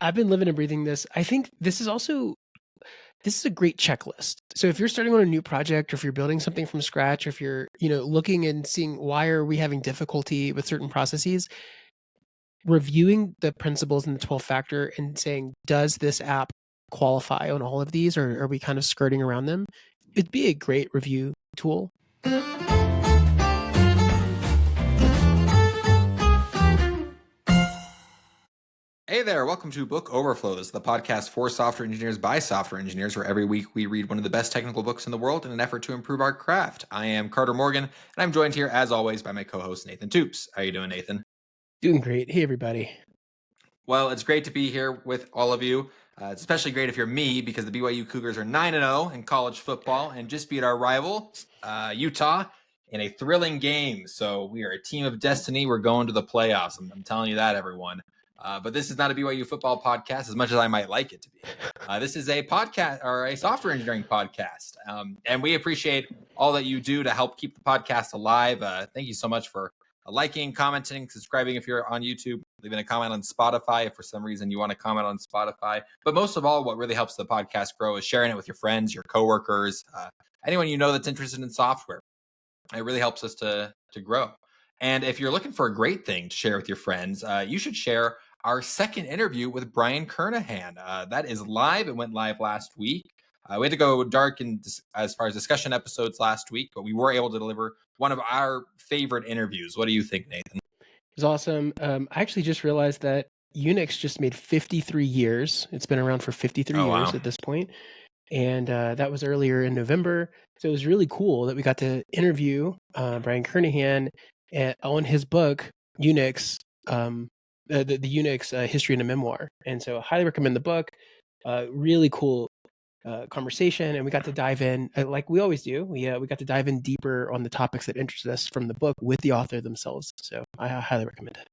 I've been living and breathing this. I think this is a great checklist. So if you're starting on a new project, or if you're building something from scratch, or if you're, looking and seeing why are we having difficulty with certain processes, reviewing the principles in the 12 factor and saying, does this app qualify on all of these, or are we kind of skirting around them? It'd be a great review tool. Hey there, welcome to Book Overflow. This is the podcast for software engineers by software engineers, where every week we read one of the best technical books in the world in an effort to improve our craft. I am Carter Morgan, and I'm joined here, as always, by my co-host, Nathan Toops. How you doing, Nathan? Doing great. Hey, everybody. Well, it's great to be here with all of you. It's especially great if you're me, because the BYU Cougars are 9-0 in college football and just beat our rival, Utah, in a thrilling game. So we are a team of destiny. We're going to the playoffs. I'm telling you that, everyone. But this is not a BYU football podcast, as much as I might like it to be. This is a podcast, or a software engineering podcast. And we appreciate all that you do to help keep the podcast alive. Thank you so much for liking, commenting, subscribing if you're on YouTube, leaving a comment on Spotify if for some reason you want to comment on Spotify. But most of all, what really helps the podcast grow is sharing it with your friends, your coworkers, anyone you know that's interested in software. It really helps us to grow. And if you're looking for a great thing to share with your friends, you should share our second interview with Brian Kernahan. That is live. It went live last week. We had to go dark as far as discussion episodes last week, but we were able to deliver one of our favorite interviews. What do you think, Nathan? It was awesome. I actually just realized that Unix just made 53 years. It's been around for 53 years at this point. And that was earlier in November. So it was really cool that we got to interview Brian Kernahan on his book, Unix, the Unix History and a Memoir. And so I highly recommend the book. Really cool conversation, and we got to dive in like we always do. We got to dive in deeper on the topics that interest us from the book with the author themselves. So I highly recommend it.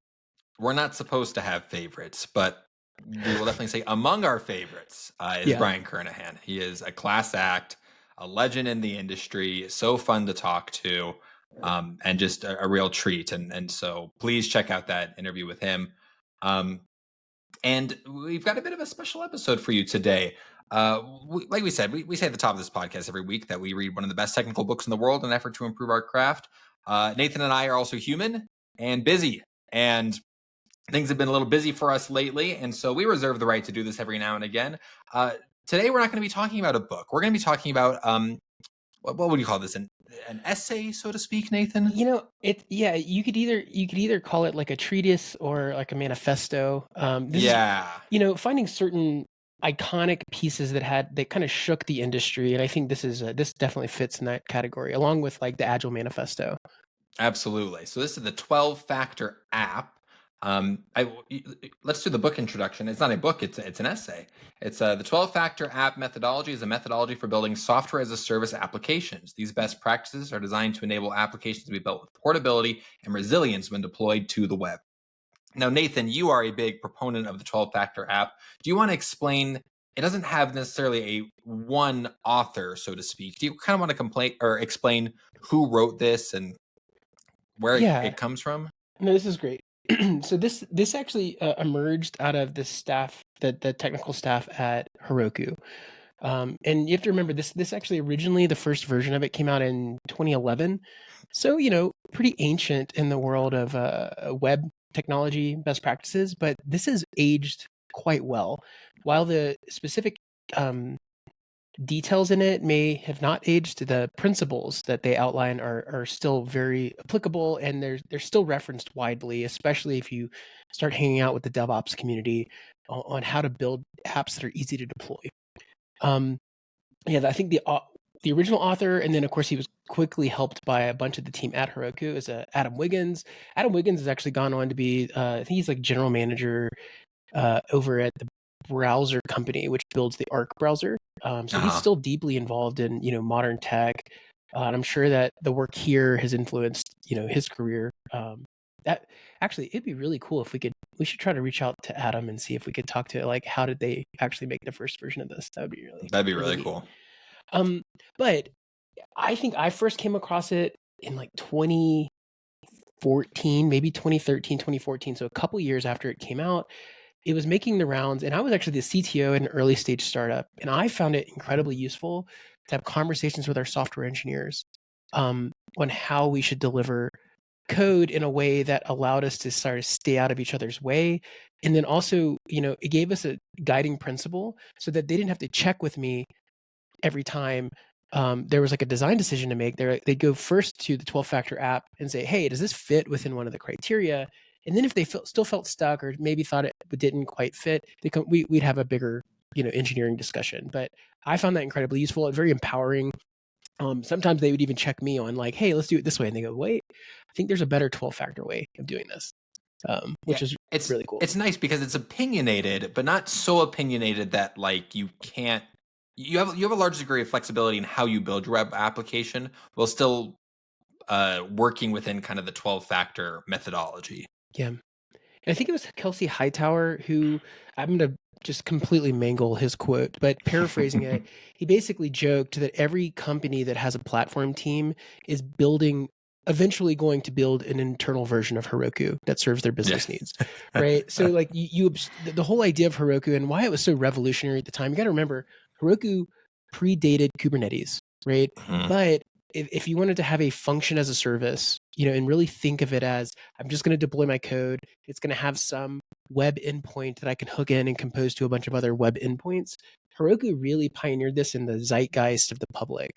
We're not supposed to have favorites, but we will definitely say among our favorites is Brian Kernahan. He is a class act, a legend in the industry, so fun to talk to, and just a real treat. And so please check out that interview with him. And we've got a bit of a special episode for you today. Like we said, we say at the top of this podcast every week that we read one of the best technical books in the world in an effort to improve our craft. Nathan and I are also human and busy, and things have been a little busy for us lately. And so we reserve the right to do this every now and again. Today, we're not going to be talking about a book. We're going to be talking about, what would you call this? An essay, so to speak, Nathan? You could either call it like a treatise or like a manifesto. Finding certain iconic pieces that kind of shook the industry, and I think this definitely fits in that category, along with like the Agile Manifesto. Absolutely. So this is the 12-factor app. Let's do the book introduction. It's not a book, it's an essay. It's the 12-factor app methodology is a methodology for building software as a service applications. These best practices are designed to enable applications to be built with portability and resilience when deployed to the web. Now, Nathan, you are a big proponent of the 12-factor app. Do you want to explain? It doesn't have necessarily a one author, so to speak. Do you kind of want to explain who wrote this and where it comes from? No, this is great. So this actually emerged out of the staff, the technical staff at Heroku. And you have to remember this actually originally, the first version of it came out in 2011. So, pretty ancient in the world of web technology best practices, but this has aged quite well. While the specific details in it may have not aged, the principles that they outline are still very applicable, and they're still referenced widely, especially if you start hanging out with the DevOps community on how to build apps that are easy to deploy. I think the original author, and then of course he was quickly helped by a bunch of the team at Heroku, is Adam Wiggins. Adam Wiggins has actually gone on to be, I think he's like general manager over at the browser company, which builds the Arc browser. So he's still deeply involved in, modern tech. And I'm sure that the work here has influenced, his career. That actually, it'd be really cool if we should try to reach out to Adam and see if we could talk to, like, how did they actually make the first version of this? That'd be really cool. But I think I first came across it in like 2014, maybe 2013, 2014. So a couple years after it came out. it was making the rounds, and I was actually the CTO in an early stage startup, and I found it incredibly useful to have conversations with our software engineers on how we should deliver code in a way that allowed us to sort of stay out of each other's way. And then also, it gave us a guiding principle so that they didn't have to check with me every time there was like a design decision to make. They'd go first to the 12-factor app and say, hey, does this fit within one of the criteria? And then if they still felt stuck or maybe thought it didn't quite fit, we'd have a bigger engineering discussion. But I found that incredibly useful and very empowering. Sometimes they would even check me on like, hey, let's do it this way. And they go, wait, I think there's a better 12-factor way of doing this, which is really cool. It's nice because it's opinionated, but not so opinionated that like you have a large degree of flexibility in how you build your web application while still working within kind of the 12-factor methodology. Yeah. And I think it was Kelsey Hightower who, I'm going to just completely mangle his quote, but paraphrasing it, he basically joked that every company that has a platform team is eventually going to build an internal version of Heroku that serves their business needs, right? So like the whole idea of Heroku and why it was so revolutionary at the time, you got to remember Heroku predated Kubernetes, right? Mm-hmm. But if you wanted to have a function as a service, and really think of it as, I'm just going to deploy my code, it's going to have some web endpoint that I can hook in and compose to a bunch of other web endpoints. Heroku really pioneered this in the zeitgeist of the public.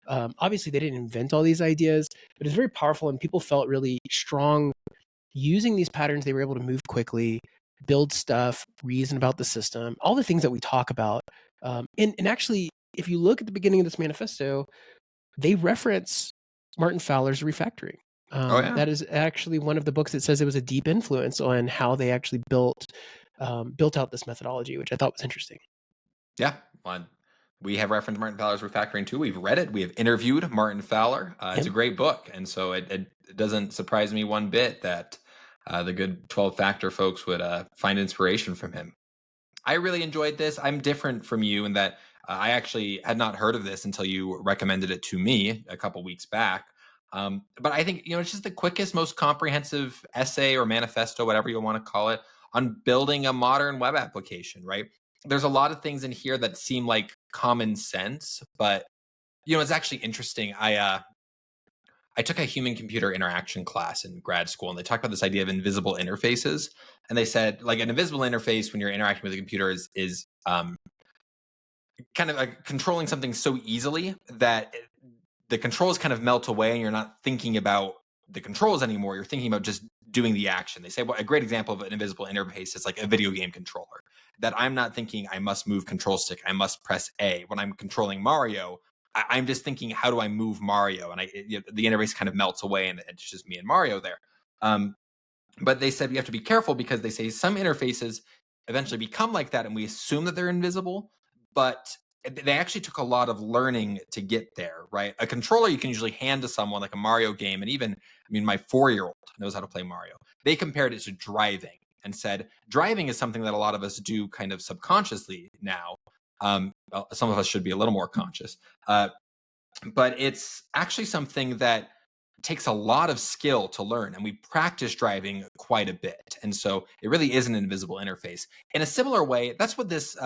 Obviously, they didn't invent all these ideas, but it's very powerful, and people felt really strong using these patterns. They were able to move quickly, build stuff, reason about the system, all the things that we talk about. And actually, if you look at the beginning of this manifesto, they reference Martin Fowler's Refactoring. That is actually one of the books that says it was a deep influence on how they actually built out this methodology, which I thought was interesting. Yeah, we have referenced Martin Fowler's Refactoring too. We've read it. We have interviewed Martin Fowler. It's a great book, and so it doesn't surprise me one bit that the good 12-factor folks would find inspiration from him. I really enjoyed this. I'm different from you in that I actually had not heard of this until you recommended it to me a couple weeks back. But I think, it's just the quickest, most comprehensive essay or manifesto, whatever you want to call it, on building a modern web application, right? There's a lot of things in here that seem like common sense, but, it's actually interesting. I took a human-computer interaction class in grad school, and they talked about this idea of invisible interfaces. And they said, like, an invisible interface when you're interacting with a computer is kind of controlling something so easily that the controls kind of melt away, and you're not thinking about the controls anymore. You're thinking about just doing the action. They say, well, a great example of an invisible interface is like a video game controller, that I'm not thinking I must move control stick, I must press A. When I'm controlling Mario, I'm just thinking, how do I move Mario? And the interface kind of melts away, and it's just me and Mario there. But they said you have to be careful because they say some interfaces eventually become like that, and we assume that they're invisible, but they actually took a lot of learning to get there, right? A controller you can usually hand to someone, like a Mario game, and even, my 4-year-old knows how to play Mario. They compared it to driving and said, driving is something that a lot of us do kind of subconsciously now. Some of us should be a little more conscious. But it's actually something that takes a lot of skill to learn, and we practice driving quite a bit. And so it really is an invisible interface. In a similar way, that's what this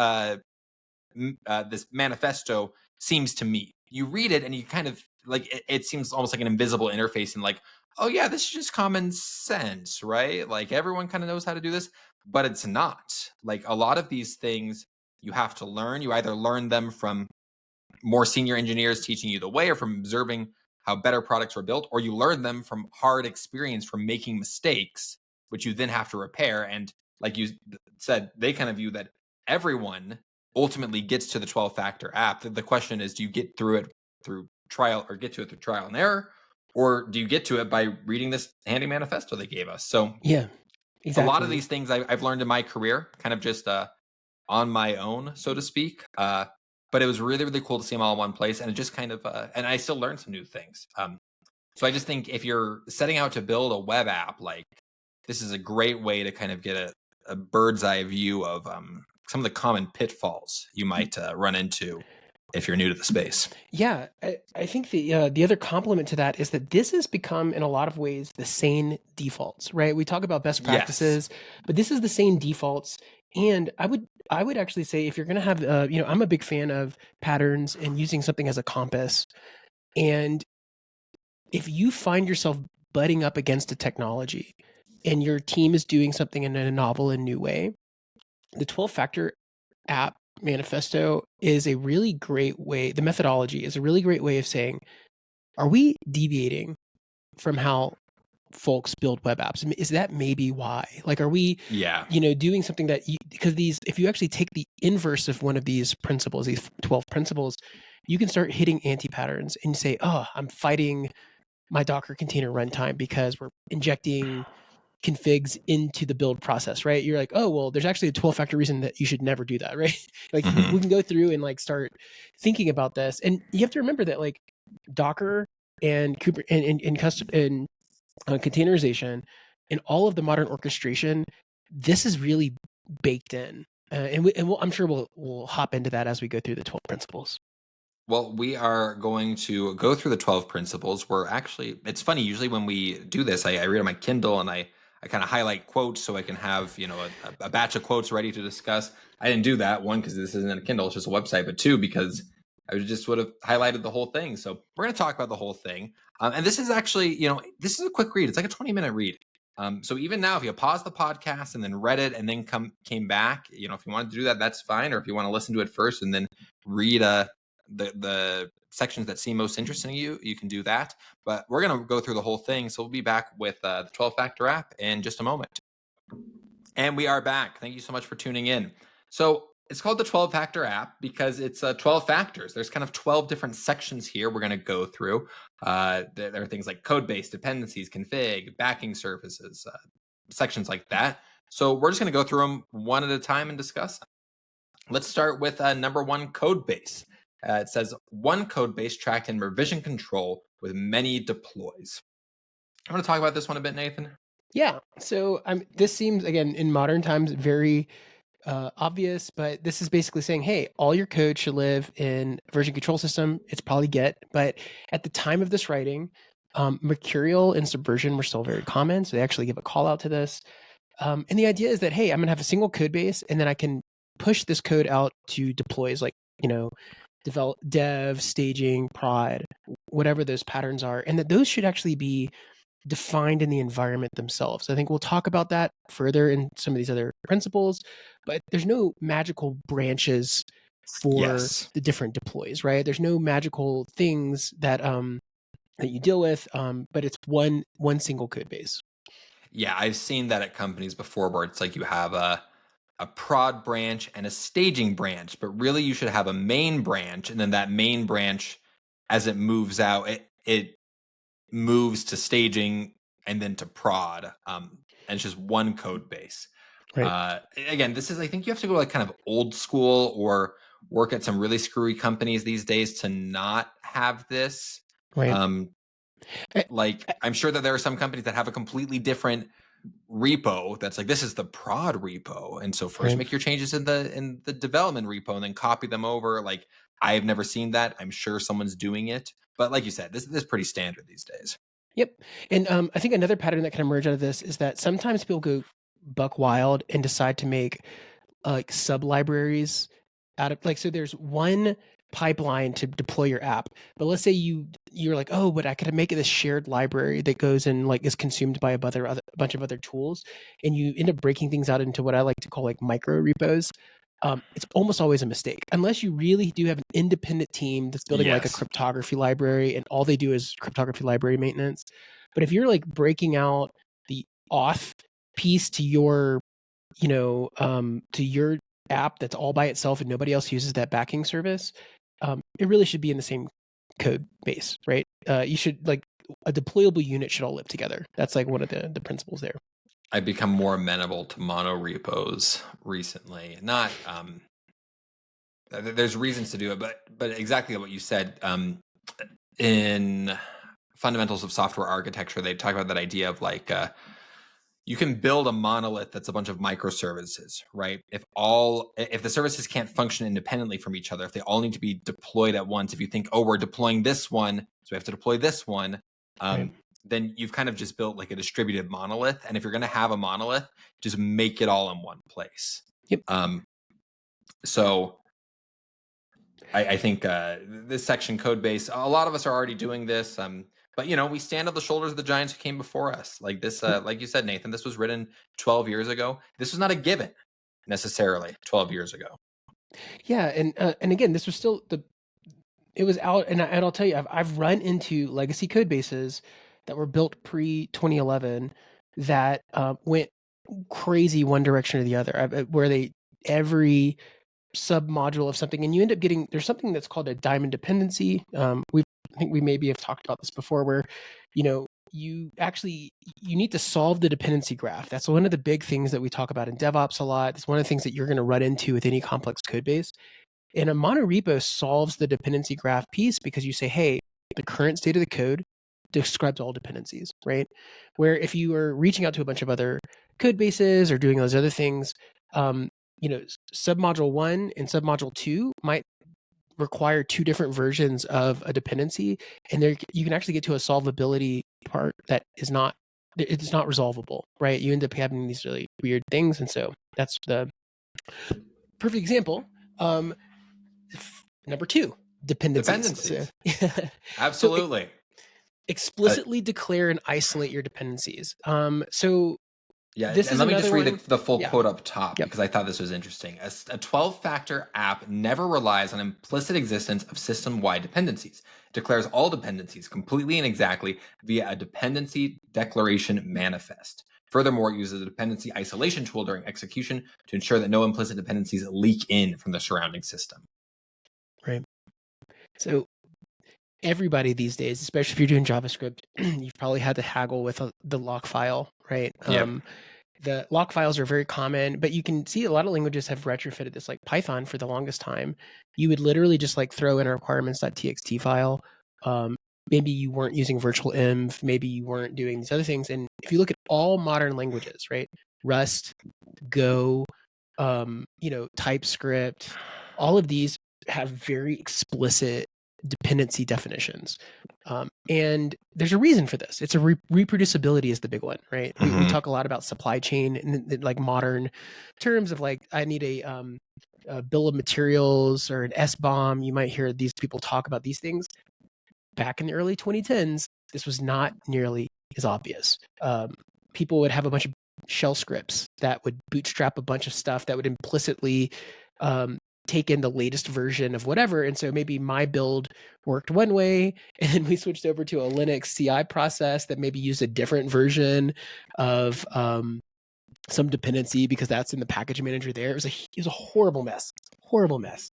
manifesto seems to me. You read it and you kind of like, it seems almost like an invisible interface, and like, oh yeah, this is just common sense, right? Like everyone kind of knows how to do this, but it's not. Like a lot of these things you have to learn. You either learn them from more senior engineers teaching you the way, or from observing how better products are built, or you learn them from hard experience, from making mistakes, which you then have to repair. And like you said, they kind of view that everyone ultimately gets to the 12-factor app. The question is, do you get through it through trial, or get to it through trial and error, or do you get to it by reading this handy manifesto they gave us? So yeah, exactly. A lot of these things I've learned in my career, kind of just on my own, so to speak. But it was really, really cool to see them all in one place. And it just kind of, and I still learned some new things. So I just think if you're setting out to build a web app, like this is a great way to kind of get a bird's eye view of some of the common pitfalls you might run into if you're new to the space. Yeah, I think the other complement to that is that this has become, in a lot of ways, the sane defaults, right? We talk about best practices, but this is the sane defaults. And I would actually say if you're going to have, I'm a big fan of patterns and using something as a compass. And if you find yourself butting up against a technology and your team is doing something in a novel and new way, the 12-factor app manifesto is a really great way. The methodology is a really great way of saying, are we deviating from how folks build web apps? Is that maybe why? Like, are we, doing something that because if you actually take the inverse of one of these principles, these 12 principles, you can start hitting anti-patterns and say, oh, I'm fighting my Docker container runtime because we're injecting configs into the build process, right? You're like, oh, well, there's actually a 12-factor reason that you should never do that, right? Like we can go through and like start thinking about this. And you have to remember that like Docker and custom and containerization and all of the modern orchestration, this is really baked in. I'm sure we'll hop into that as we go through the 12 principles. Well, we are going to go through the 12 principles. It's funny, usually when we do this, I read on my Kindle and I kind of highlight quotes so I can have, a batch of quotes ready to discuss. I didn't do that. One, because this isn't a Kindle, it's just a website, but two, because I just would have highlighted the whole thing. So we're going to talk about the whole thing. And this is actually, this is a quick read. It's like a 20-minute read. So even now, if you pause the podcast and then read it and then came back, if you wanted to do that, that's fine. Or if you want to listen to it first and then read the sections that seem most interesting to you, you can do that. But we're going to go through the whole thing. So we'll be back with the 12-factor app in just a moment. And we are back. Thank you so much for tuning in. So it's called the 12-factor app because it's 12 factors. There's kind of 12 different sections here we're going to go through. There are things like Codebase, dependencies, config, backing services, sections like that. So we're just going to go through them one at a time and discuss them. Let's start with number one, Codebase. It says one code base tracked in revision control with many deploys. I want to talk about this one a bit, Nathan. Yeah. So this seems, again, in modern times, very obvious, but this is basically saying, hey, all your code should live in a version control system. It's probably Git, but at the time of this writing, Mercurial and Subversion were still very common. So they actually give a call out to this. And the idea is that, hey, I'm going to have a single code base, and then I can push this code out to deploys like, develop, dev, staging, prod, whatever those patterns are, and that those should actually be defined in the environment themselves. I think we'll talk about that further in some of these other principles, but there's no magical branches for the different deploys, right? There's no magical things that you deal with, but it's one single code base. Yeah, I've seen that at companies before where it's like you have a prod branch and a staging branch, but really you should have a main branch, and then that main branch, as it moves out, it moves to staging and then to prod, and it's just one code base. Right. Again, this is, I think you have to go like kind of old school or work at some really screwy companies these days to not have this. Right. I'm sure that there are some companies that have a completely different repo that's like, this is the prod repo, and so first make your changes in the development repo and then copy them over. Like, I've never seen that. I'm sure someone's doing it, but like you said, this is pretty standard these days. Yep. And I think another pattern that can emerge out of this is that sometimes people go buck wild and decide to make like sub libraries out of so there's one pipeline to deploy your app, but let's say you're like, oh, but I could make it this shared library that goes and like is consumed by a bunch of other tools, and you end up breaking things out into what I like to call like micro repos. It's almost always a mistake unless you really do have an independent team that's building like a cryptography library and all they do is cryptography library maintenance. But if you're like breaking out the auth piece to your to your app that's all by itself and nobody else uses that backing service, it really should be in the same code base, right? You should, like, a deployable unit should all live together. That's like one of the principles there. I've become more amenable to mono repos recently. Not there's reasons to do it, but exactly what you said. In Fundamentals of Software Architecture, they talk about that idea of like you can build a monolith that's a bunch of microservices, right? If the services can't function independently from each other, if they all need to be deployed at once, if you think, oh, we're deploying this one, so we have to deploy this one, then you've kind of just built like a distributed monolith. And if you're going to have a monolith, just make it all in one place. Yep. So I think this section Codebase, a lot of us are already doing this. But we stand on the shoulders of the giants who came before us. Like this, like you said, Nathan, this was written 12 years ago. This was not a given necessarily 12 years ago. Yeah, and again, this was still it was out, and I'll tell you, I've run into legacy code bases that were built pre 2011 that went crazy one direction or the other, where every submodule of something, and you end up getting, there's something that's called a diamond dependency. I think we maybe have talked about this before, where you need to solve the dependency graph. That's one of the big things that we talk about in DevOps a lot. It's one of the things that you're going to run into with any complex code base. And a monorepo solves the dependency graph piece because you say, hey, the current state of the code describes all dependencies, right? Where if you are reaching out to a bunch of other code bases or doing those other things, submodule 1 and submodule 2 might require two different versions of a dependency, and there you can actually get to a solvability part that is not, it's not resolvable, right? You end up having these really weird things, and so that's the perfect example. Number 2, dependencies. Absolutely. So explicitly declare and isolate your dependencies. So yeah, and let me just read the full quote up top, yep, because I thought this was interesting. A 12-factor app never relies on implicit existence of system-wide dependencies. It declares all dependencies completely and exactly via a dependency declaration manifest. Furthermore, it uses a dependency isolation tool during execution to ensure that no implicit dependencies leak in from the surrounding system. Right. So everybody these days, especially if you're doing JavaScript, you've probably had to haggle with the lock file, right? Yep. The lock files are very common, but you can see a lot of languages have retrofitted this. Like Python, for the longest time, you would literally just like throw in a requirements.txt file. Maybe you weren't using virtual env, maybe you weren't doing these other things. And if you look at all modern languages, right? Rust, Go, TypeScript, all of these have very explicit dependency definitions. And there's a reason for this. It's reproducibility is the big one, right? Mm-hmm. We talk a lot about supply chain and like modern terms of like, I need a bill of materials or an SBOM. You might hear these people talk about these things. Back in the early 2010s, this was not nearly as obvious. People would have a bunch of shell scripts that would bootstrap a bunch of stuff that would implicitly take in the latest version of whatever. And so maybe my build worked one way, and then we switched over to a Linux CI process that maybe used a different version of some dependency because that's in the package manager there. It was a horrible mess. Horrible mess.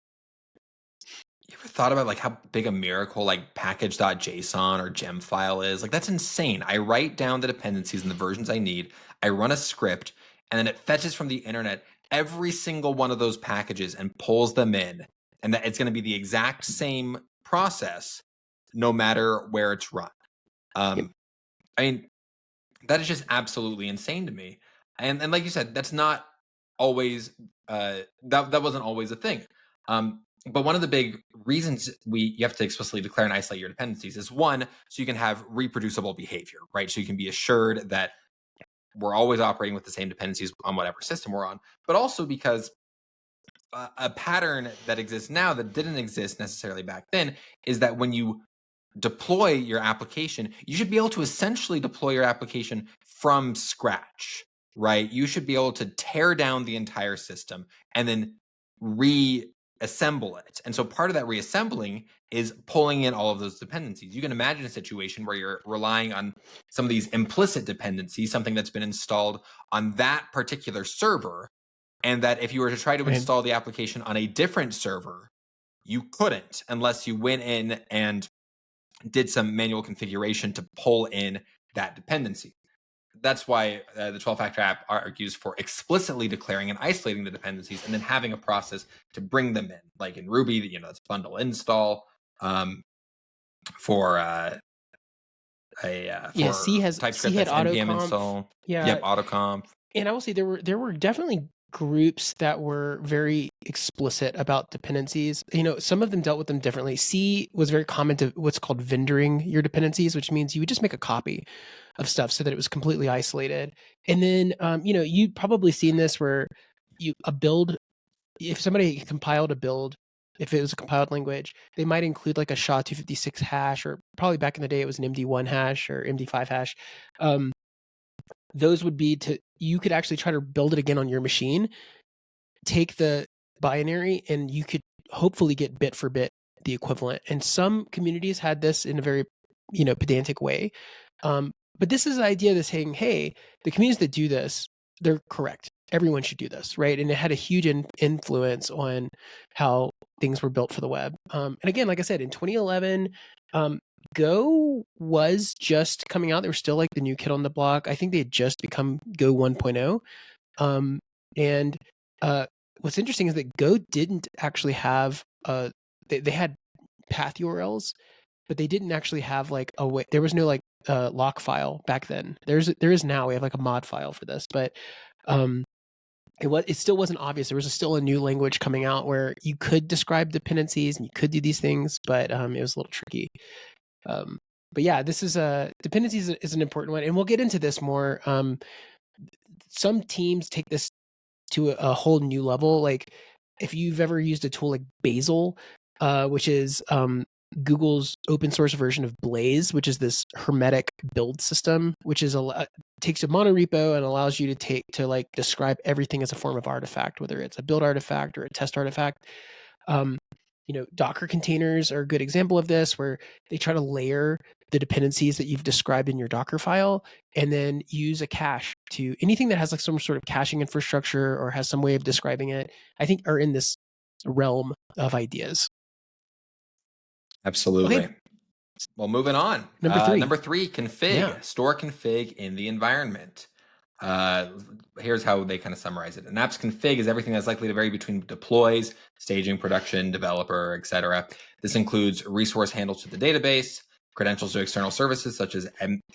You ever thought about like how big a miracle like package.json or gem file is? Like that's insane. I write down the dependencies and the versions I need. I run a script, and then it fetches from the internet every single one of those packages and pulls them in, and that it's going to be the exact same process no matter where it's run. I mean, that is just absolutely insane to me. And like you said, that's not always that wasn't always a thing. But one of the big reasons you have to explicitly declare and isolate your dependencies is, one, so you can have reproducible behavior, right? So you can be assured that we're always operating with the same dependencies on whatever system we're on, but also because a pattern that exists now that didn't exist necessarily back then is that when you deploy your application, you should be able to essentially deploy your application from scratch, right? You should be able to tear down the entire system and then reassemble it. And so part of that reassembling is pulling in all of those dependencies. You can imagine a situation where you're relying on some of these implicit dependencies, something that's been installed on that particular server, and that if you were to try to install the application on a different server, you couldn't unless you went in and did some manual configuration to pull in that dependency. That's why the 12-factor app argues for explicitly declaring and isolating the dependencies and then having a process to bring them in. Like in Ruby, that's bundle install for C has TypeScript, that's npm install. Yeah. Yep, autocomp. And I will say there were definitely groups that were very explicit about dependencies. Some of them dealt with them differently. C was very common to what's called vendoring your dependencies, which means you would just make a copy of stuff so that it was completely isolated. And then, you'd probably seen this where a build, if somebody compiled a build, if it was a compiled language, they might include like a SHA-256 hash, or probably back in the day it was an MD1 hash or MD5 hash. Those would be you could actually try to build it again on your machine, take the binary, and you could hopefully get bit for bit the equivalent. And some communities had this in a very, pedantic way. But this is the idea that's saying, hey, the communities that do this, they're correct. Everyone should do this, right? And it had a huge influence on how things were built for the web. And again, like I said, in 2011, Go was just coming out. They were still like the new kid on the block. I think they had just become Go 1.0. And what's interesting is that Go didn't actually have they had path URLs, but they didn't actually have like a way. There was no like lock file back then. There is now. We have like a mod file for this, but it still wasn't obvious. There was still a new language coming out where you could describe dependencies and you could do these things, but it was a little tricky. But yeah, this is dependencies is an important one, and we'll get into this more. Some teams take this to a whole new level. Like if you've ever used a tool like Bazel, which is Google's open source version of Blaze, which is this hermetic build system, which is takes a monorepo and allows you to like describe everything as a form of artifact, whether it's a build artifact or a test artifact. Docker containers are a good example of this, where they try to layer the dependencies that you've described in your Docker file and then use a cache to anything that has like some sort of caching infrastructure or has some way of describing it, I think are in this realm of ideas. Absolutely. Okay. Well, moving on. Number three, config. Yeah. Store config in the environment. Here's how they kind of summarize it. An app's config is everything that's likely to vary between deploys, staging, production, developer, etc. This includes resource handles to the database, credentials to external services such as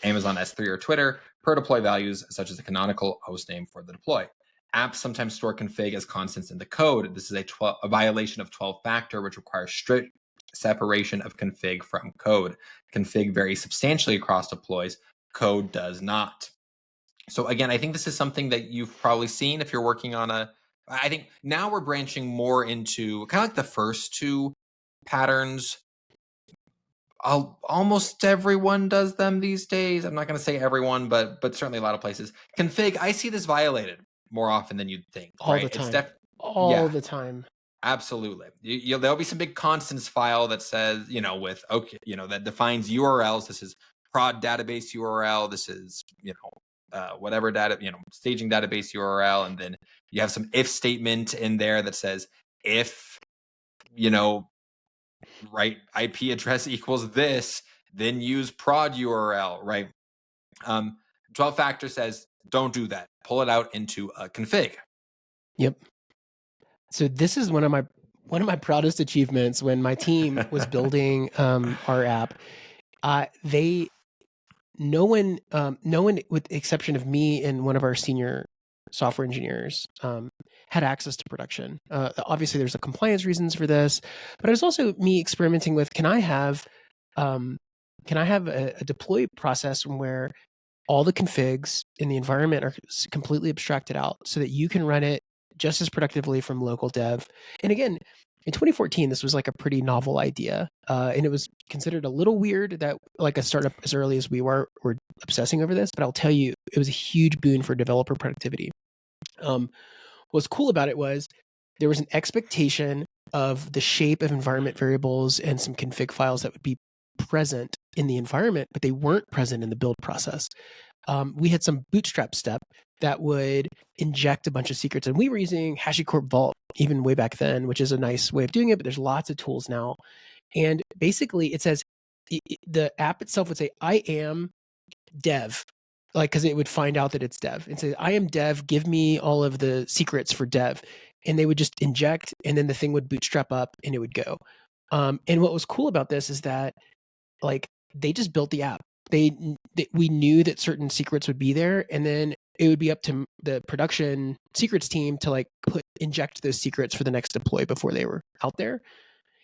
Amazon S3 or Twitter, per deploy values such as the canonical hostname for the deploy. Apps sometimes store config as constants in the code. This is a violation of 12-factor, which requires strict separation of config from code. Config varies substantially across deploys. Code does not. So again, I think this is something that you've probably seen if you're working on I think now we're branching more into kind of like the first two patterns. Almost everyone does them these days. I'm not going to say everyone, but certainly a lot of places. Config, I see this violated more often than you'd think. All the time. All the time. Absolutely. There'll be some big constants file that says, that defines URLs. This is prod database URL. This is, whatever data, staging database URL. And then you have some if statement in there that says if, right, IP address equals this, then use prod URL, right? 12-factor says, don't do that. Pull it out into a config. Yep. So this is one of my proudest achievements when my team was building our app. No one, with the exception of me and one of our senior software engineers, had access to production. Obviously, there's a compliance reasons for this, but it was also me experimenting with can I have a deploy process where all the configs in the environment are completely abstracted out so that you can run it just as productively from local dev. And again, in 2014, this was like a pretty novel idea. And it was considered a little weird that like a startup as early as we were obsessing over this, but I'll tell you, it was a huge boon for developer productivity. What's cool about it was there was an expectation of the shape of environment variables and some config files that would be present in the environment, but they weren't present in the build process. We had some bootstrap step that would inject a bunch of secrets. And we were using HashiCorp Vault even way back then, which is a nice way of doing it, but there's lots of tools now. And basically it says, the app itself would say, I am dev, like, because it would find out that it's dev and say, I am dev, give me all of the secrets for dev. And they would just inject, and then the thing would bootstrap up and it would go. And what was cool about this is that like they just built the app. We knew that certain secrets would be there, and then it would be up to the production secrets team to like inject those secrets for the next deploy before they were out there.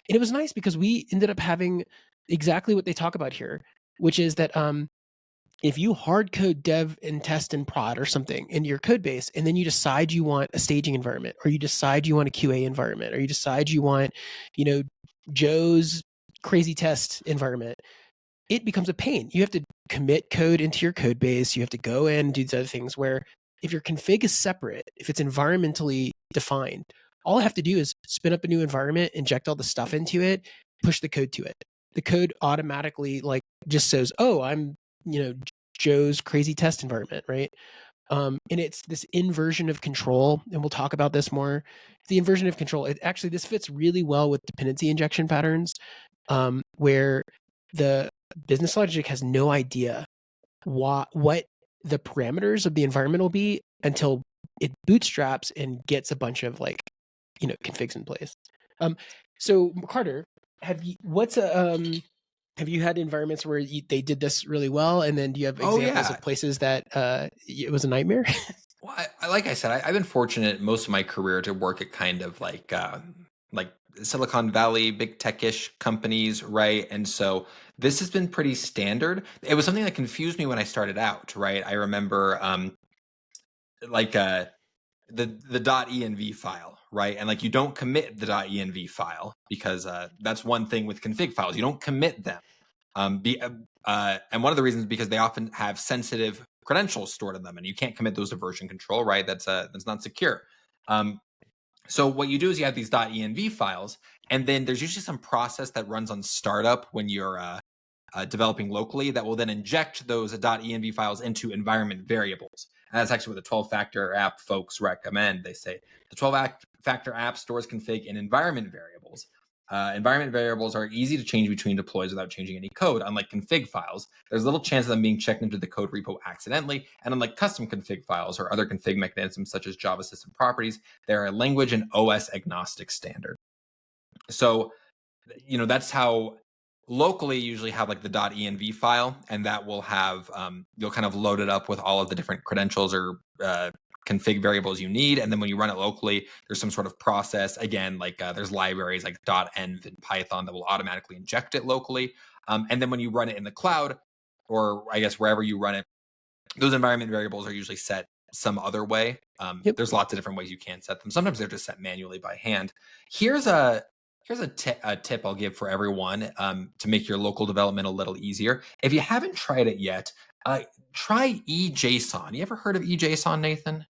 And it was nice because we ended up having exactly what they talk about here, which is that if you hard code dev and test and prod or something into your code base, and then you decide you want a staging environment, or you decide you want a QA environment, or you decide you want, Joe's crazy test environment, it becomes a pain. You have to commit code into your code base. You have to go in and do these other things where if your config is separate, if it's environmentally defined, all I have to do is spin up a new environment, inject all the stuff into it, push the code to it. The code automatically just says, oh, I'm, Joe's crazy test environment, right? And it's this inversion of control, and we'll talk about this more. The inversion of control, this fits really well with dependency injection patterns, where the business logic has no idea what the parameters of the environment will be until it bootstraps and gets a bunch of configs in place. So Carter, have you had environments where they did this really well, and then do you have examples of places that it was a nightmare? Well, like I said, I've been fortunate most of my career to work at kind of like Silicon Valley, big tech-ish companies, right? And so this has been pretty standard. It was something that confused me when I started out, right? I remember the .env file, right? And you don't commit the .env file because that's one thing with config files. You don't commit them. And one of the reasons is because they often have sensitive credentials stored in them, and you can't commit those to version control, right? That's not secure. So what you do is you have these .env files, and then there's usually some process that runs on startup when you're developing locally that will then inject those .env files into environment variables. And that's actually what the 12-factor app folks recommend. They say the 12-factor app stores config in environment variables. Environment variables are easy to change between deploys without changing any code. Unlike config files, there's little chance of them being checked into the code repo accidentally. And unlike custom config files or other config mechanisms such as Java system properties, they're a language and OS agnostic standard. So, that's how locally you usually have the .env file, and that will have, you'll kind of load it up with all of the different credentials or config variables you need. And then when you run it locally, there's some sort of process. Again, there's libraries like .env in Python that will automatically inject it locally. And then when you run it in the cloud, or I guess wherever you run it, those environment variables are usually set some other way. There's lots of different ways you can set them. Sometimes they're just set manually by hand. Here's a tip I'll give for everyone to make your local development a little easier. If you haven't tried it yet, try Ejsmont. You ever heard of Ejsmont, Nathan?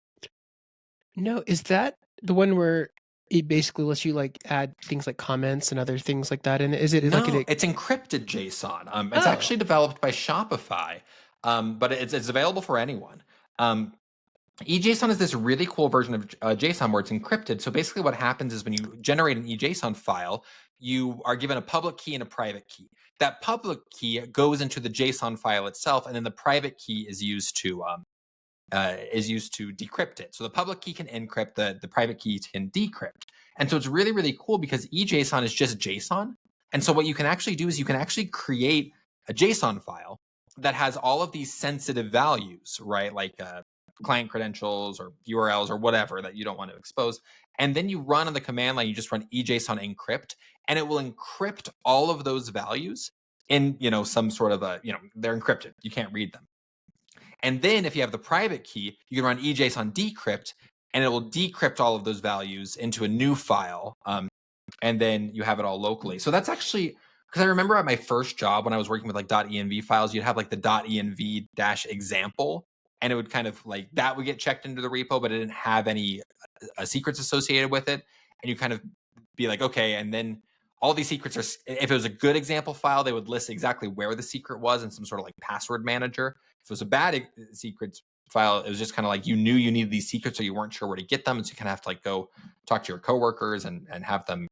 No, is that the one where it basically lets you add things like comments and other things like that? And is it it's encrypted JSON. It's actually developed by Shopify, but it's available for anyone. Ejsmont is this really cool version of JSON where it's encrypted. So basically what happens is when you generate an Ejsmont file, you are given a public key and a private key. That public key goes into the JSON file itself, and then the private key is used to decrypt it. So the public key can encrypt, the private key can decrypt. And so it's really, really cool because Ejsmont is just JSON. And so what you can actually do is you can actually create a JSON file that has all of these sensitive values, right? Client credentials or URLs or whatever that you don't want to expose. And then you run on the command line, you just run Ejsmont encrypt, and it will encrypt all of those values in, some sort of they're encrypted. You can't read them. And then if you have the private key, you can run Ejsmont decrypt, and it will decrypt all of those values into a new file. And then you have it all locally. So that's actually, because I remember at my first job when I was working with .env files, you'd have the .env-example, and it would kind of that would get checked into the repo, but it didn't have any secrets associated with it. And you kind of be okay, and then all these secrets are, if it was a good example file, they would list exactly where the secret was in some sort of password manager. If it was a bad secrets file, it was just kind of you knew you needed these secrets, so you weren't sure where to get them. And so you kind of have to go talk to your coworkers and have them,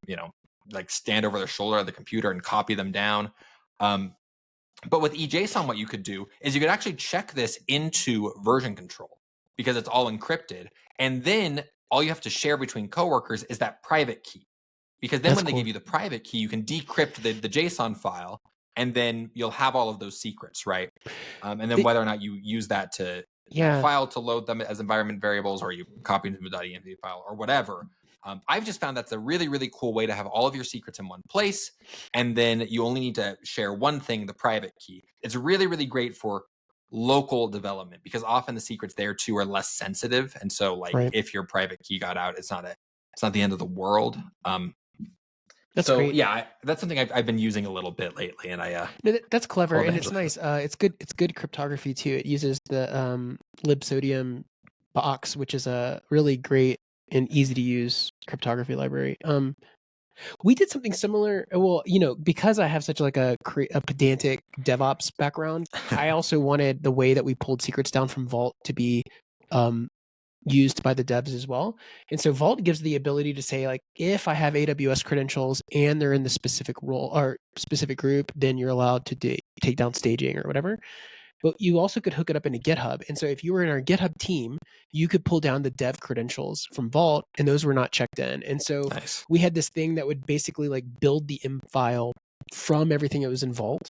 stand over their shoulder at the computer and copy them down. But with Ejsmont, what you could do is you could actually check this into version control because it's all encrypted. And then all you have to share between coworkers is that private key. Because then they give you the private key, you can decrypt the JSON file, and then you'll have all of those secrets, right? And then whether or not you use that file to load them as environment variables, or you copy them to a .env file or whatever. I've just found that's a really, really cool way to have all of your secrets in one place. And then you only need to share one thing, the private key. It's really, really great for local development, because often the secrets there too are less sensitive. And so like if your private key got out, it's not the end of the world. That's great. Yeah, that's something I've been using a little bit lately, and no, that's clever, and it's nice. It's good cryptography too. It uses the libsodium box, which is a really great and easy to use cryptography library. We did something similar. Well, because I have such like a pedantic DevOps background, I also wanted the way that we pulled secrets down from Vault to be used by the devs as well. And so Vault gives the ability to say, like, if I have AWS credentials and they're in the specific role or specific group, then you're allowed to take down staging or whatever. But you also could hook it up into GitHub. And so if you were in our GitHub team, you could pull down the dev credentials from Vault, and those were not checked in. And so we had this thing that would basically like build the imp file from everything that was in Vault.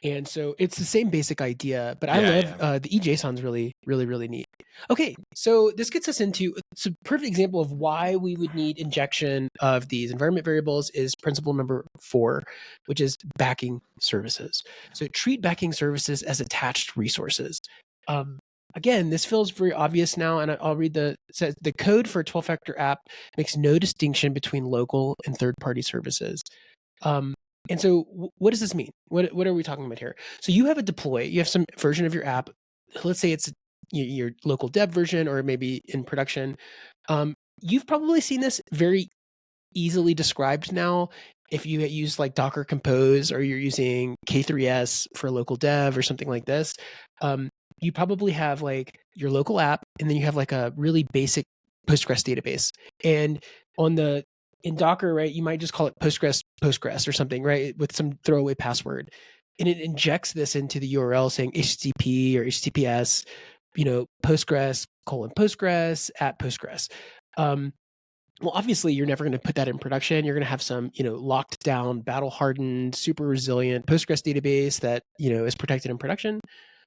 And so it's the same basic idea, but I love the eJSON's really, really, really neat. Okay, so this gets us into a perfect example of why we would need injection of these environment variables is principle number 4, which is backing services. So treat backing services as attached resources. Again, this feels very obvious now, and I'll read the code for a 12-factor app makes no distinction between local and third-party services. And so what does this mean? What are we talking about here? So you have a deploy, you have some version of your app. Let's say it's your local dev version or maybe in production. You've probably seen this very easily described now. If you use like Docker Compose or you're using K3S for local dev or something like this, you probably have like your local app and then you have like a really basic Postgres database. And in Docker, right, you might just call it Postgres or something, right, with some throwaway password. And it injects this into the URL saying HTTP or HTTPS, Postgres at Postgres. Well, obviously, you're never going to put that in production. You're going to have some, locked down, battle hardened, super resilient Postgres database that, is protected in production.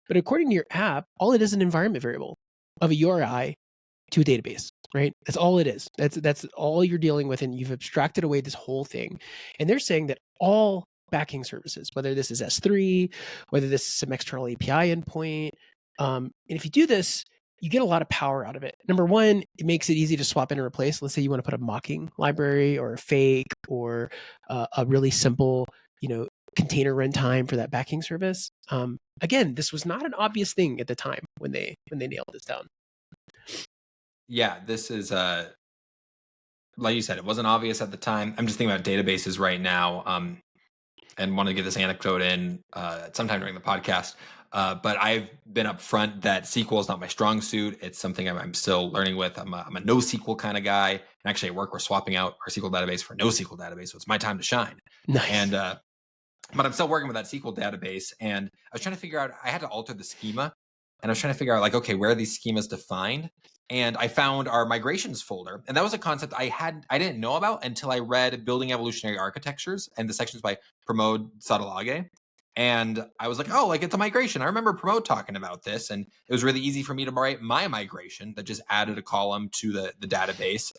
But according to your app, all it is an environment variable of a URI to a database, right? That's all it is. That's all you're dealing with, and you've abstracted away this whole thing. And they're saying that all backing services, whether this is S3, whether this is some external API endpoint, and if you do this, you get a lot of power out of it. Number one, it makes it easy to swap in and replace. Let's say you want to put a mocking library or a fake or a really simple, container runtime for that backing service. Again, this was not an obvious thing at the time when they nailed this down. Yeah, this is like you said, it wasn't obvious at the time. I'm just thinking about databases right now, and want to get this anecdote in sometime during the podcast. But I've been upfront that SQL is not my strong suit. It's something I'm still learning with. I'm a NoSQL kind of guy. And actually, at work, we're swapping out our SQL database for NoSQL database, so it's my time to shine. Nice. And but I'm still working with that SQL database, and I was trying to figure out. I had to alter the schema, and I was trying to figure out, like, okay, where are these schemas defined? And I found our migrations folder. And that was a concept I didn't know about until I read Building Evolutionary Architectures and the sections by Pramod Sadalage. And I was like, oh, like it's a migration. I remember Pramod talking about this. And it was really easy for me to write my migration that just added a column to the database.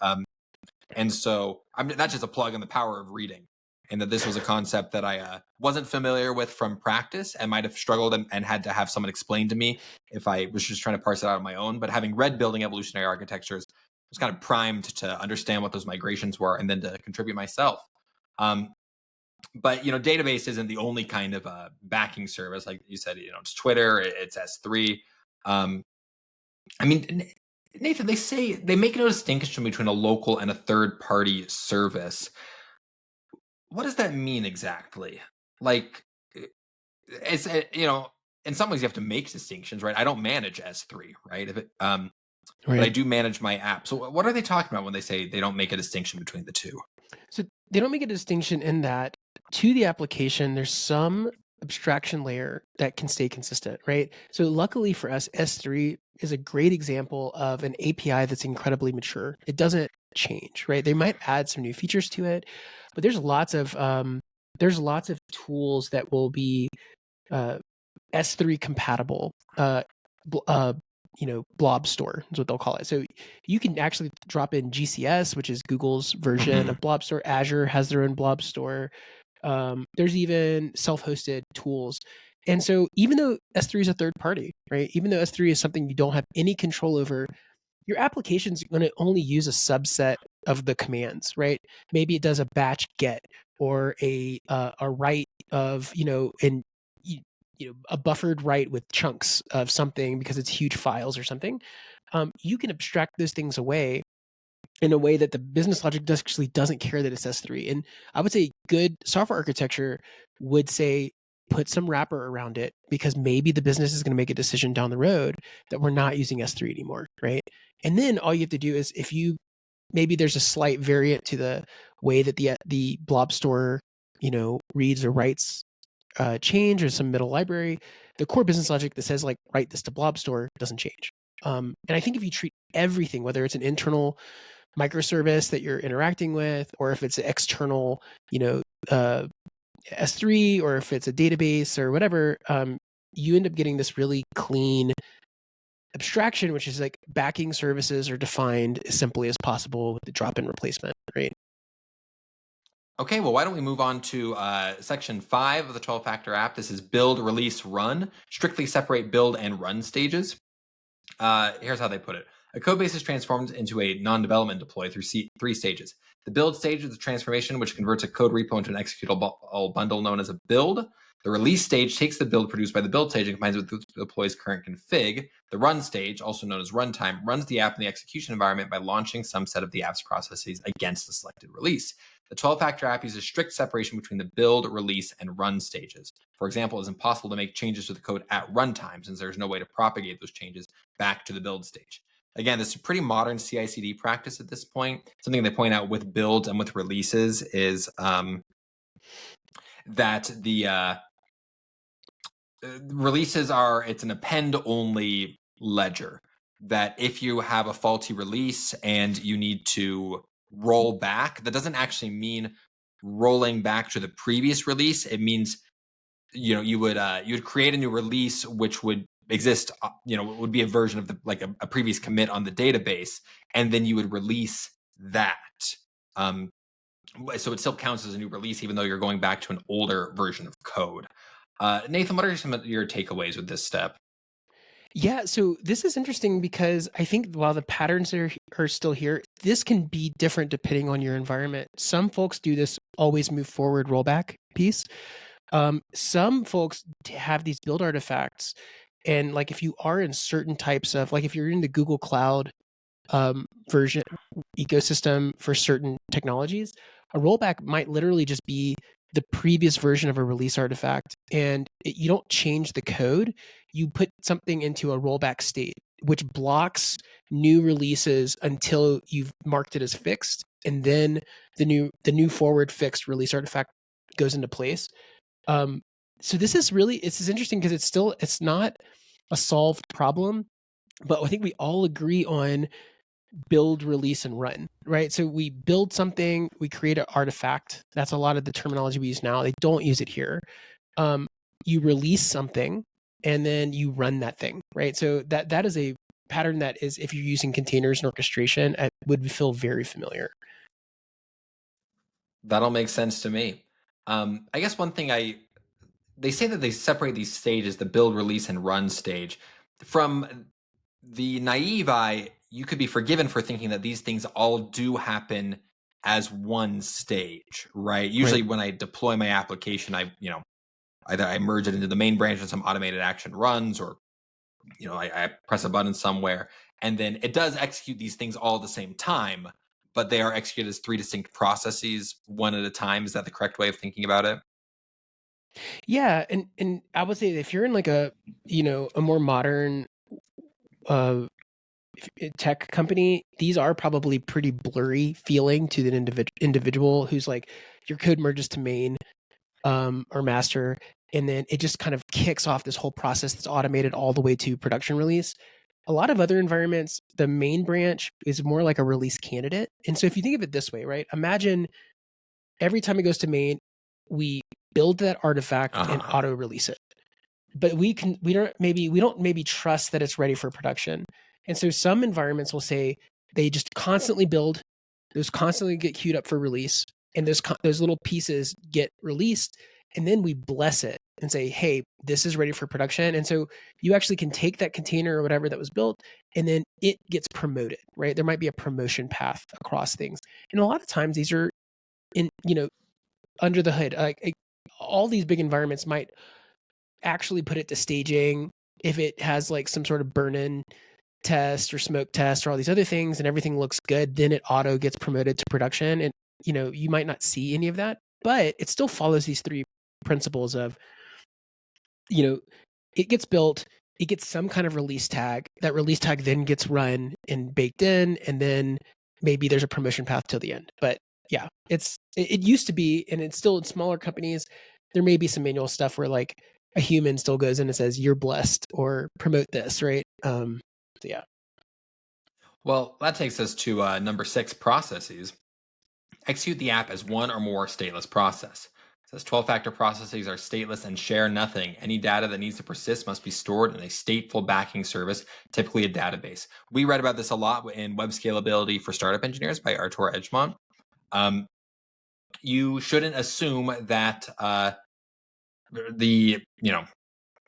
And so that's just a plug on the power of reading. And that this was a concept that I wasn't familiar with from practice and might have struggled and had to have someone explain to me if I was just trying to parse it out on my own. But having read Building Evolutionary Architectures, I was kind of primed to understand what those migrations were and then to contribute myself. But, database isn't the only kind of backing service. Like you said, it's Twitter, it's S3. I mean, Nathan, they make no distinction between a local and a third-party service. What does that mean exactly? Like, it's in some ways you have to make distinctions, right? I don't manage S3, right? But I do manage my app. So what are they talking about when they say they don't make a distinction between the two? So they don't make a distinction in that to the application, there's some abstraction layer that can stay consistent, right? So luckily for us, S3 is a great example of an API that's incredibly mature. It doesn't change, right? They might add some new features to it, but there's lots of tools that will be S3 compatible. Blob store is what they'll call it. So you can actually drop in GCS, which is Google's version of Blob Store. Azure has their own Blob Store. There's even self-hosted tools. And so even though S3 is a third party, right? Even though S3 is something you don't have any control over, your application's going to only use a subset of the commands, right? Maybe it does a batch get or a write of, a buffered write with chunks of something because it's huge files or something. You can abstract those things away in a way that the business logic actually doesn't care that it's S3. And I would say good software architecture would say put some wrapper around it because maybe the business is going to make a decision down the road that we're not using S3 anymore, right? And then all you have to do is if you maybe there's a slight variant to the way that the blob store reads or writes change or some middle library, the core business logic that says like write this to blob store doesn't change. And I think if you treat everything, whether it's an internal microservice that you're interacting with, or if it's an external, S3, or if it's a database or whatever, you end up getting this really clean abstraction, which is like backing services are defined as simply as possible with the drop-in replacement, right? Okay, well, why don't we move on to section 5 of the 12-factor app. This is build, release, run. Strictly separate build and run stages. Here's how they put it. A code base is transformed into a non-development deploy through 3 stages. The build stage is the transformation, which converts a code repo into an executable bundle known as a build. The release stage takes the build produced by the build stage and combines it with the deploy's current config. The run stage, also known as runtime, runs the app in the execution environment by launching some set of the app's processes against the selected release. The 12-factor app uses strict separation between the build, release, and run stages. For example, it is impossible to make changes to the code at runtime since there's no way to propagate those changes back to the build stage. Again, this is a pretty modern CI/CD practice at this point. Something they point out with builds and with releases is that the releases it's an append-only ledger. That if you have a faulty release and you need to roll back, that doesn't actually mean rolling back to the previous release. It means you would create a new release which would exist, it would be a version of a previous commit on the database, and then you would release that. So it still counts as a new release, even though you're going back to an older version of code. Nathan, what are some of your takeaways with this step? Yeah, so this is interesting because I think while the patterns are still here, this can be different depending on your environment. Some folks do this always move forward rollback piece. Some folks have these build artifacts, and like if you are in certain types of, like if you're in the Google Cloud version ecosystem for certain technologies, a rollback might literally just be the previous version of a release artifact, and you don't change the code. You put something into a rollback state, which blocks new releases until you've marked it as fixed, and then the new forward fixed release artifact goes into place. So this is interesting because it's not a solved problem, but I think we all agree on build, release, and run, right? So we build something, we create an artifact. That's a lot of the terminology we use now. They don't use it here. You release something, and then you run that thing, right? So that is a pattern that is, if you're using containers and orchestration, it would feel very familiar. That'll make sense to me. I guess one thing they say that they separate these stages, the build, release, and run stage. From the naive eye, you could be forgiven for thinking that these things all do happen as one stage, right? Usually when I deploy my application, either I merge it into the main branch and some automated action runs, or I press a button somewhere, and then it does execute these things all at the same time, but they are executed as 3 distinct processes, one at a time. Is that the correct way of thinking about it? Yeah, and I would say if you're in like a more modern tech company, these are probably pretty blurry feeling to the individual who's like, your code merges to main or master, and then it just kind of kicks off this whole process that's automated all the way to production release. A lot of other environments, the main branch is more like a release candidate. And so if you think of it this way, right? Imagine every time it goes to main, we build that artifact and auto release it. But we don't maybe trust that it's ready for production. And so some environments will say they just constantly build, those constantly get queued up for release, and those little pieces get released, and then we bless it and say, hey, this is ready for production. And so you actually can take that container or whatever that was built, and then it gets promoted, right? There might be a promotion path across things. And a lot of times these are under the hood. All these big environments might actually put it to staging if it has like some sort of burn-in test or smoke test or all these other things, and everything looks good, then it auto gets promoted to production. And you might not see any of that, but it still follows these three principles of it gets built, it gets some kind of release tag, that release tag then gets run and baked in, and then maybe there's a promotion path till the end. But yeah, it used to be, and it's still in smaller companies, there may be some manual stuff where like a human still goes in and says you're blessed or promote this, right? So yeah. Well, that takes us to number 6, processes. Execute the app as one or more stateless process. It says 12-factor processes are stateless and share nothing. Any data that needs to persist must be stored in a stateful backing service, typically a database. We read about this a lot in Web Scalability for Startup Engineers by Artur Ejsmont. You shouldn't assume that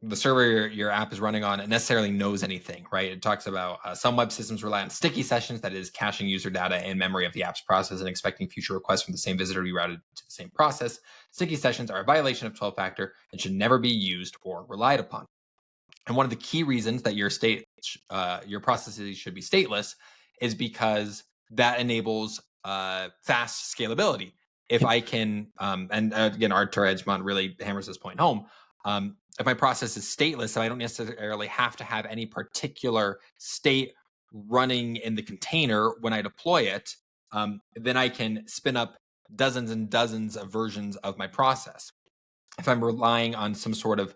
the server your app is running on necessarily knows anything, right? It talks about some web systems rely on sticky sessions, that is caching user data in memory of the app's process and expecting future requests from the same visitor to be routed to the same process. Sticky sessions are a violation of 12-factor and should never be used or relied upon. And one of the key reasons that your processes should be stateless is because that enables fast scalability. If I can, and again, Artur Ejsmont really hammers this point home. If my process is stateless, so I don't necessarily have to have any particular state running in the container when I deploy it, then I can spin up dozens and dozens of versions of my process. If I'm relying on some sort of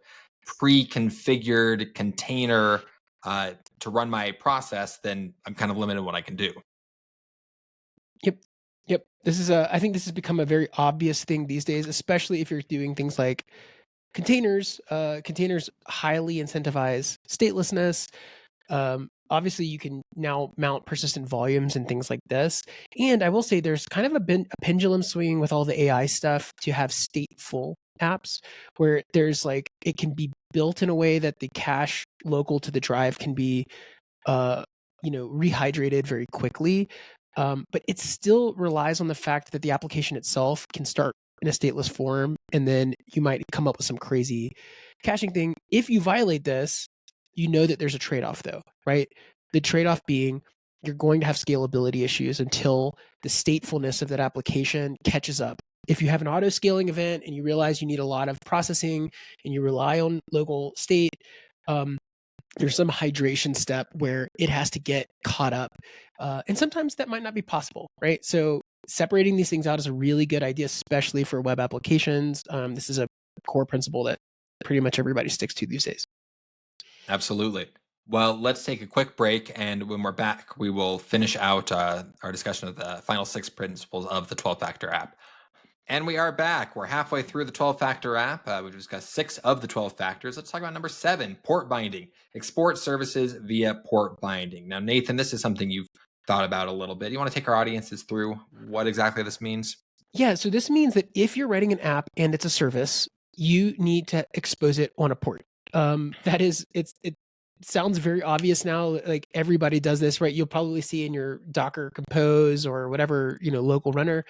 pre-configured container to run my process, then I'm kind of limited in what I can do. Yep. I think this has become a very obvious thing these days, especially if you're doing things like containers. Containers highly incentivize statelessness. Obviously, you can now mount persistent volumes and things like this. And I will say there's kind of a pendulum swinging with all the AI stuff to have stateful apps where there's like, it can be built in a way that the cache local to the drive can be rehydrated very quickly. But it still relies on the fact that the application itself can start in a stateless form, and then you might come up with some crazy caching thing. If you violate this, you know that there's a trade-off though, right? The trade-off being you're going to have scalability issues until the statefulness of that application catches up. If you have an auto scaling event and you realize you need a lot of processing and you rely on local state, there's some hydration step where it has to get caught up. And sometimes that might not be possible, right? So separating these things out is a really good idea, especially for web applications. This is a core principle that pretty much everybody sticks to these days. Absolutely. Well, let's take a quick break, and when we're back, we will finish out our discussion of the final 6 principles of the 12-factor app. And we are back. We're halfway through the 12-factor app. We've discussed 6 of the 12 factors. Let's talk about number 7, port binding. Export services via port binding. Now, Nathan, this is something you've thought about a little bit. You want to take our audiences through what exactly this means? Yeah, so this means that if you're writing an app and it's a service, you need to expose it on a port. It sounds very obvious now. Like everybody does this, right? You'll probably see in your Docker Compose or whatever, local runner,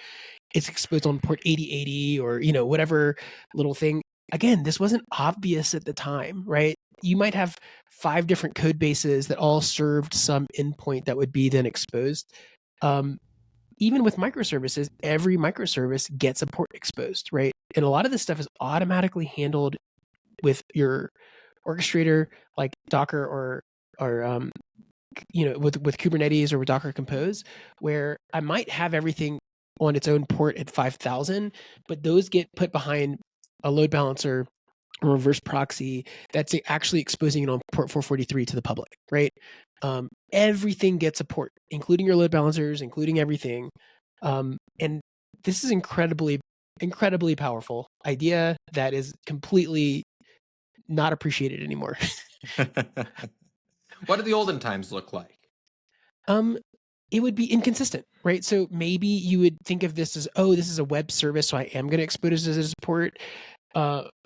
it's exposed on port 8080 or, whatever little thing. Again, this wasn't obvious at the time, right? You might have 5 different code bases that all served some endpoint that would be then exposed. Even with microservices, every microservice gets a port exposed, right? And a lot of this stuff is automatically handled with your orchestrator, like Docker or with Kubernetes or with Docker Compose, where I might have everything on its own port at 5,000, but those get put behind a load balancer or reverse proxy that's actually exposing it on port 443 to the public, right? Everything gets a port, including your load balancers, including everything. And this is incredibly powerful idea that is completely not appreciated anymore. What do the olden times look like? It would be inconsistent, right? So maybe you would think of this as, oh, this is a web service, so I am going to expose this as a port.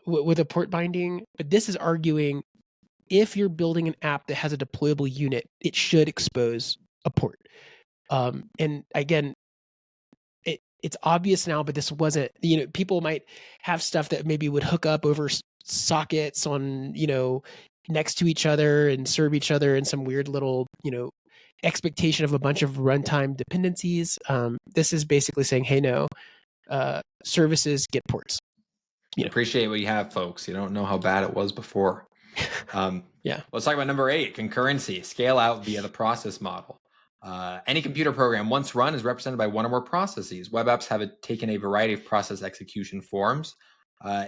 with a port binding, but this is arguing if you're building an app that has a deployable unit, it should expose a port. And again, it's obvious now, but this wasn't, people might have stuff that maybe would hook up over sockets on, next to each other and serve each other in some weird little, expectation of a bunch of runtime dependencies. This is basically saying, hey, no, services get ports. Appreciate what you have, folks. You don't know how bad it was before. Yeah. Let's talk about number 8, concurrency, scale out via the process model. Any computer program once run is represented by one or more processes. Web apps have taken a variety of process execution forms.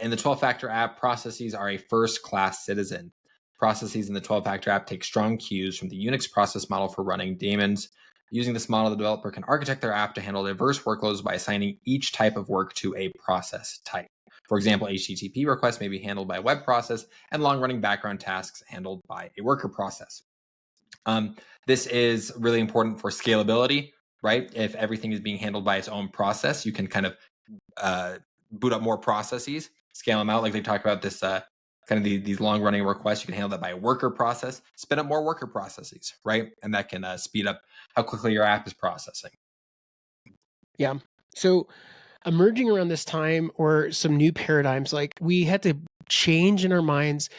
In the 12-factor app, processes are a first-class citizen. Processes in the 12-factor app take strong cues from the Unix process model for running daemons. Using this model, the developer can architect their app to handle diverse workloads by assigning each type of work to a process type. For example, HTTP requests may be handled by a web process and long-running background tasks handled by a worker process. This is really important for scalability, right? If everything is being handled by its own process, you can kind of boot up more processes, scale them out like they talked about this kind of these long-running requests. You can handle that by a worker process, spin up more worker processes, right? And that can speed up how quickly your app is processing. Yeah. So emerging around this time or some new paradigms, like we had to change in our minds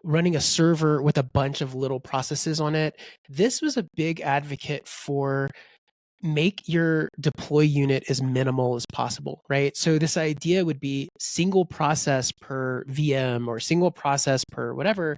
running a server with a bunch of little processes on it. This was a big advocate for make your deploy unit as minimal as possible, right? So this idea would be single process per VM or single process per whatever,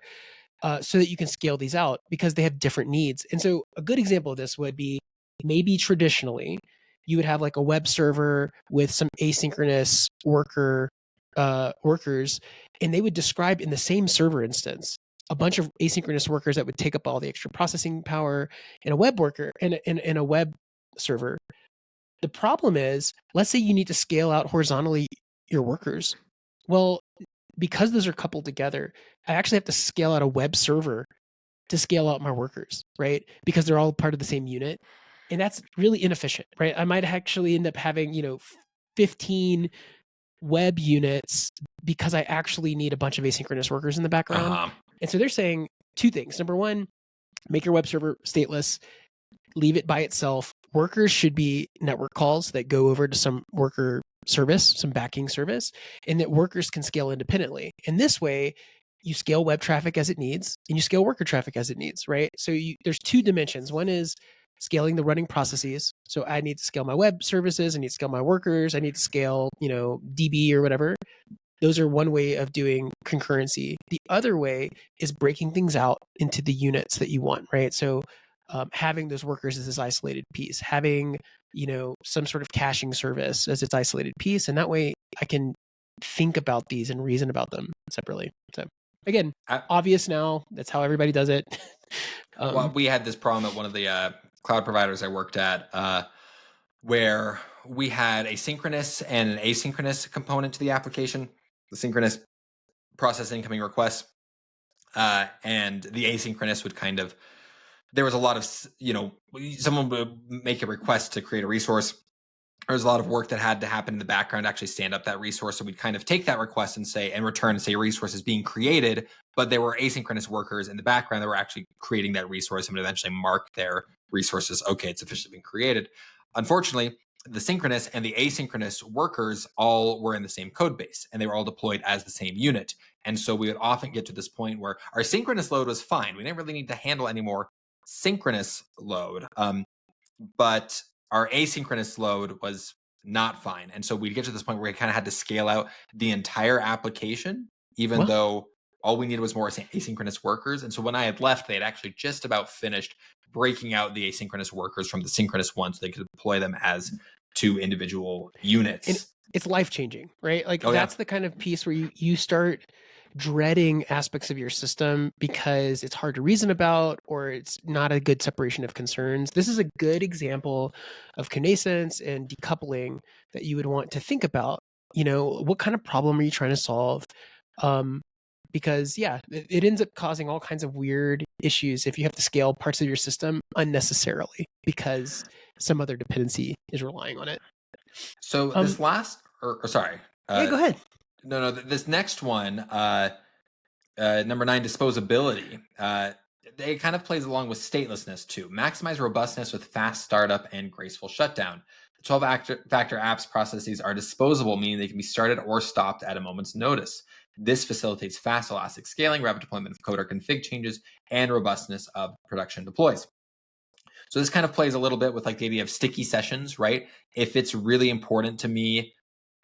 so that you can scale these out because they have different needs. And so a good example of this would be maybe traditionally you would have like a web server with some asynchronous workers, and they would describe in the same server instance a bunch of asynchronous workers that would take up all the extra processing power in a web worker in a web server. The problem is, let's say you need to scale out horizontally your workers. Well, because those are coupled together, I actually have to scale out a web server to scale out my workers, right? Because they're all part of the same unit. And that's really inefficient, right? I might actually end up having, 15 web units because I actually need a bunch of asynchronous workers in the background. And so they're saying two things. Number one, make your web server stateless, leave it by itself. Workers should be network calls that go over to some worker service, some backing service, and that workers can scale independently. And this way, you scale web traffic as it needs, and you scale worker traffic as it needs, right? So there's two dimensions. One is scaling the running processes. So I need to scale my web services, I need to scale my workers, I need to scale, DB or whatever. Those are one way of doing concurrency. The other way is breaking things out into the units that you want, right? So having those workers as this isolated piece, having some sort of caching service as its isolated piece, and that way I can think about these and reason about them separately. So again, obvious now. That's how everybody does it. Well, we had this problem at one of the cloud providers I worked at, where we had a synchronous and an asynchronous component to the application. The synchronous process incoming requests, and the asynchronous would kind of, there was a lot of, someone would make a request to create a resource. There was a lot of work that had to happen in the background to actually stand up that resource. So we'd kind of take that request and return and say a resource is being created, but there were asynchronous workers in the background that were actually creating that resource and would eventually mark their resources. Okay, it's officially been created. Unfortunately, the synchronous and the asynchronous workers all were in the same code base and they were all deployed as the same unit. And so we would often get to this point where our synchronous load was fine. We didn't really need to handle any more synchronous load, but our asynchronous load was not fine. And so we'd get to this point where we kind of had to scale out the entire application, even though all we needed was more asynchronous workers. And so when I had left, they had actually just about finished breaking out the asynchronous workers from the synchronous ones so they could deploy them as two individual units. And it's life-changing, right? Like that's the kind of piece where you start dreading aspects of your system because it's hard to reason about or it's not a good separation of concerns. This is a good example of connaissance and decoupling that you would want to think about. What kind of problem are you trying to solve? Because it ends up causing all kinds of weird issues if you have to scale parts of your system unnecessarily because some other dependency is relying on it. So this last, sorry. Yeah, go ahead. No, this next one, number 9, disposability. It kind of plays along with statelessness too. Maximize robustness with fast startup and graceful shutdown. The 12 factor apps processes are disposable, meaning they can be started or stopped at a moment's notice. This facilitates fast elastic scaling, rapid deployment of code or config changes, and robustness of production deploys. So this kind of plays a little bit with like the idea of sticky sessions, right? If it's really important to me,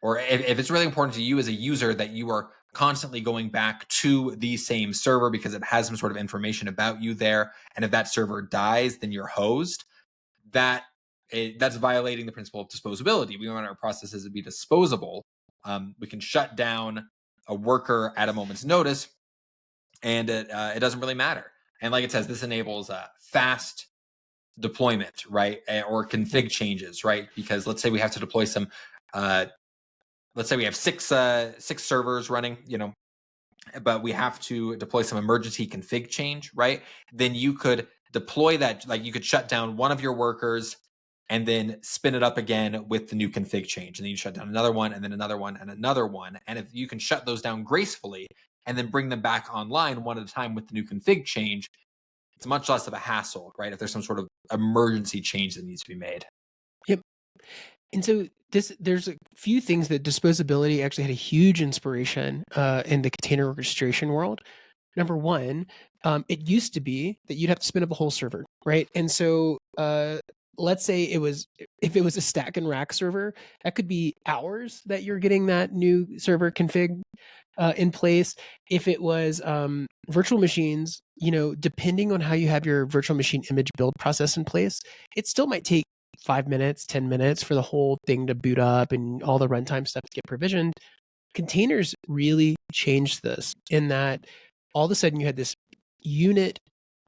or if it's really important to you as a user that you are constantly going back to the same server because it has some sort of information about you there, and if that server dies, then you're hosed. That's violating the principle of disposability. We want our processes to be disposable. We can shut down a worker at a moment's notice, and it doesn't really matter. And like it says, this enables fast deployment, right? Or config changes, right? Because let's say we have to deploy some, let's say we have six servers running, but we have to deploy some emergency config change, right? Then you could deploy that, like you could shut down one of your workers and then spin it up again with the new config change. And then you shut down another one and then another one and another one. And if you can shut those down gracefully and then bring them back online one at a time with the new config change, it's much less of a hassle, right? If there's some sort of emergency change that needs to be made. Yep. And so there's a few things that disposability actually had a huge inspiration in the container orchestration world. Number one, it used to be that you'd have to spin up a whole server, right? And so let's say if it was a stack and rack server, that could be hours that you're getting that new server config in place. If it was virtual machines, depending on how you have your virtual machine image build process in place, it still might take 5 minutes, 10 minutes for the whole thing to boot up and all the runtime stuff to get provisioned. Containers really changed this in that all of a sudden you had this unit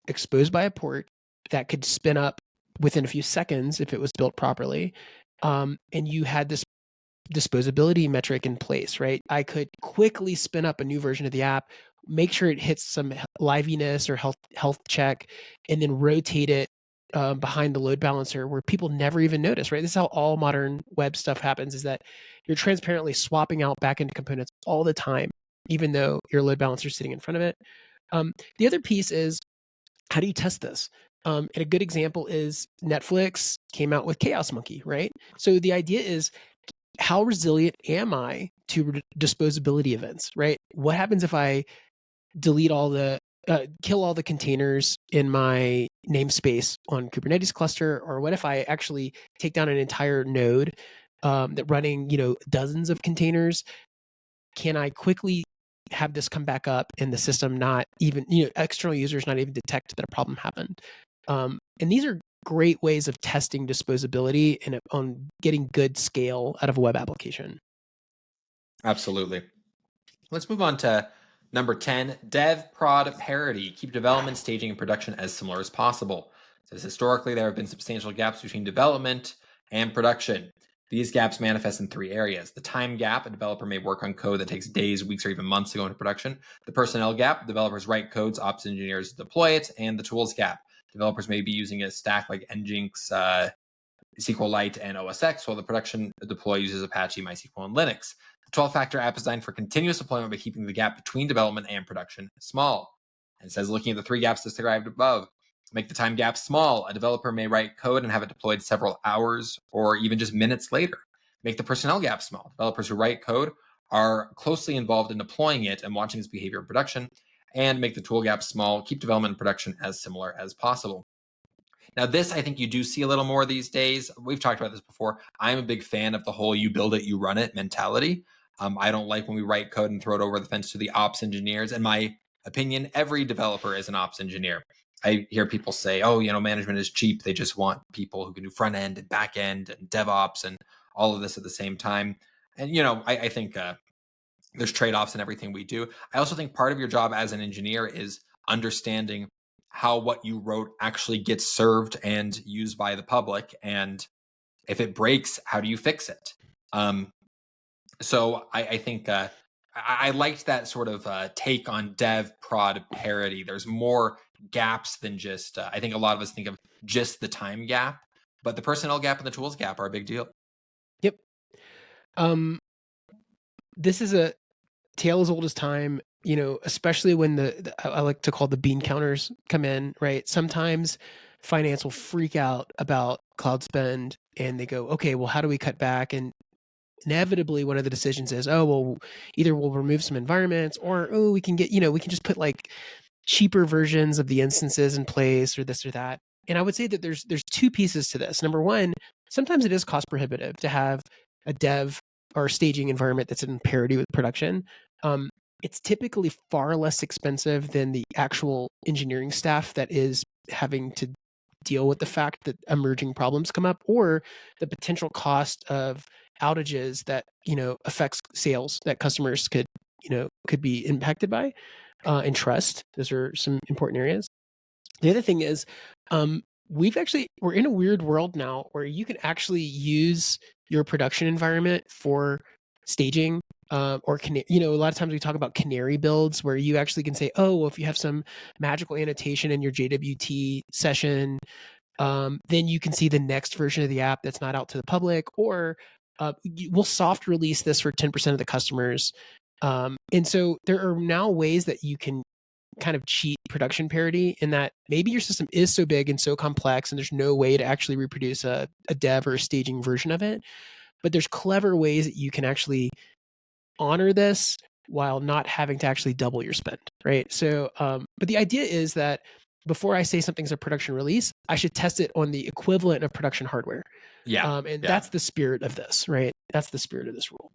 exposed by a port that could spin up within a few seconds if it was built properly. And you had this disposability metric in place, right? I could quickly spin up a new version of the app, make sure it hits some liveliness or health check, and then rotate it behind the load balancer where people never even notice, right? This is how all modern web stuff happens, is that you're transparently swapping out backend components all the time, even though your load balancer is sitting in front of it. The other piece is, how do you test this? And a good example is Netflix came out with Chaos Monkey, right? So the idea is, how resilient am I to disposability events, right? What happens if I delete kill all the containers in my namespace on Kubernetes cluster? Or what if I actually take down an entire node that running, dozens of containers? Can I quickly have this come back up and the system not even, external users not even detect that a problem happened? And these are great ways of testing disposability and on getting good scale out of a web application. Absolutely. Let's move on to number 10, dev prod parity. Keep development, staging, and production as similar as possible. It says historically there have been substantial gaps between development and production. These gaps manifest in 3 areas. The time gap, a developer may work on code that takes days, weeks, or even months to go into production. The personnel gap, developers write codes, ops engineers deploy it. And the tools gap, developers may be using a stack like Nginx, SQLite, and OS X, while the production deploy uses Apache, MySQL, and Linux. The 12-factor app is designed for continuous deployment by keeping the gap between development and production small. And it says, looking at the 3 gaps described above, make the time gap small. A developer may write code and have it deployed several hours or even just minutes later. Make the personnel gap small. Developers who write code are closely involved in deploying it and watching its behavior in production. And make the tool gap small. Keep development and production as similar as possible. Now, this, I think you do see a little more these days. We've talked about this before. I'm a big fan of the whole you build it, you run it mentality. I don't like when we write code and throw it over the fence to the ops engineers. In my opinion, every developer is an ops engineer. I hear people say, oh, management is cheap. They just want people who can do front end and back end and DevOps and all of this at the same time. And, I think there's trade-offs in everything we do. I also think part of your job as an engineer is understanding how what you wrote actually gets served and used by the public. And if it breaks, how do you fix it? So I think I liked that sort of take on dev prod parity. There's more gaps than just, I think a lot of us think of just the time gap, but the personnel gap and the tools gap are a big deal. Yep. This is tale as old as time, especially when I like to call the bean counters come in, right? Sometimes finance will freak out about cloud spend and they go, okay, well, how do we cut back? And inevitably one of the decisions is, oh, well, either we'll remove some environments or, oh, we can just put like cheaper versions of the instances in place or this or that. And I would say that there's two pieces to this. Number one, sometimes it is cost prohibitive to have a dev or staging environment that's in parity with production. It's typically far less expensive than the actual engineering staff that is having to deal with the fact that emerging problems come up, or the potential cost of outages that affects sales that customers could be impacted by, and trust. Those are some important areas. The other thing is, we're in a weird world now where you can actually use your production environment for staging, or a lot of times we talk about canary builds where you actually can say, oh, well, if you have some magical annotation in your JWT session, then you can see the next version of the app that's not out to the public, or we'll soft release this for 10% of the customers. And so there are now ways that you can kind of cheat production parity, in that maybe your system is so big and so complex and there's no way to actually reproduce a dev or a staging version of it. But there's clever ways that you can actually honor this while not having to actually double your spend, right? So, but the idea is that before I say something's a production release, I should test it on the equivalent of production hardware. That's the spirit of this, right? That's the spirit of this rule.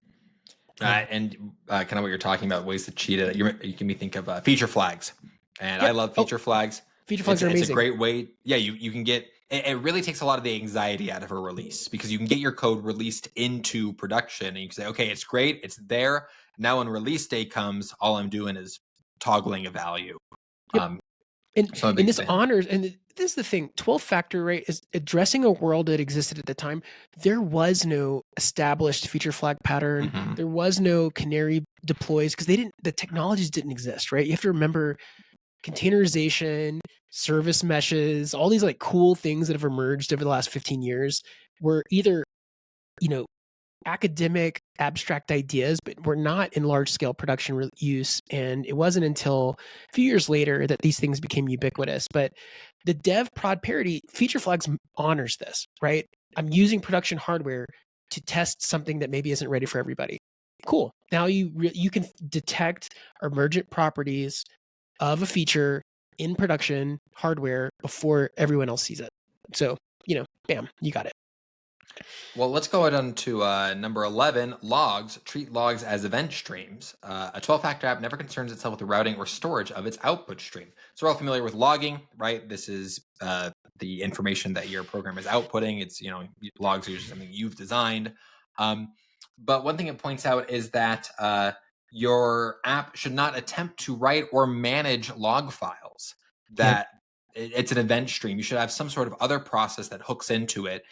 And kind of what you're talking about, ways to cheat it. You can think of feature flags, and I love feature flags. Feature flags are amazing. It's a great way. Yeah, you can get. It really takes a lot of the anxiety out of a release, because you can get your code released into production, and you can say, okay, it's great, it's there. Now when release day comes, all I'm doing is toggling a value. Yep. And this honors, and this is the thing, 12-factor, right, is addressing a world that existed at the time. There was no established feature flag pattern. Mm-hmm. There was no canary deploys because the technologies didn't exist, right? You have to remember containerization, service meshes, all these like cool things that have emerged over the last 15 years were either, academic abstract ideas, but were not in large scale production use. And it wasn't until a few years later that these things became ubiquitous. But the dev prod parity feature flags honors this, right? I'm using production hardware to test something that maybe isn't ready for everybody. Cool. Now you can detect emergent properties of a feature in production hardware before everyone else sees it. So, bam, you got it. Well, let's go on to number 11, logs. Treat logs as event streams. A 12-factor app never concerns itself with the routing or storage of its output stream. So we're all familiar with logging, right? This is the information that your program is outputting. It's, logs are usually something you've designed. But one thing it points out is that your app should not attempt to write or manage log files. It's an event stream. You should have some sort of other process that hooks into it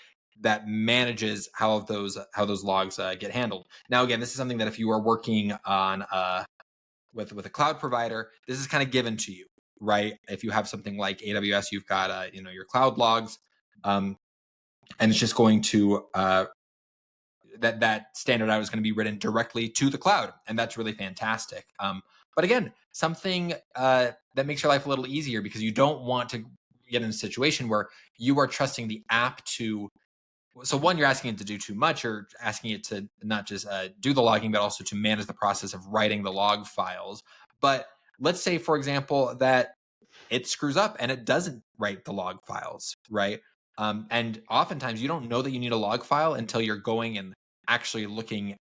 that manages how those logs get handled. Now, again, this is something that if you are working on with a cloud provider, this is kind of given to you, right? If you have something like AWS, you've got your cloud logs, and it's just going to that standard out is going to be written directly to the cloud, and that's really fantastic. But again, something that makes your life a little easier, because you don't want to get in a situation where you are trusting the app to. So one, you're asking it to do too much. You're asking it to not just do the logging, but also to manage the process of writing the log files. But let's say, for example, that it screws up and it doesn't write the log files, right? And oftentimes you don't know that you need a log file until you're going and actually looking,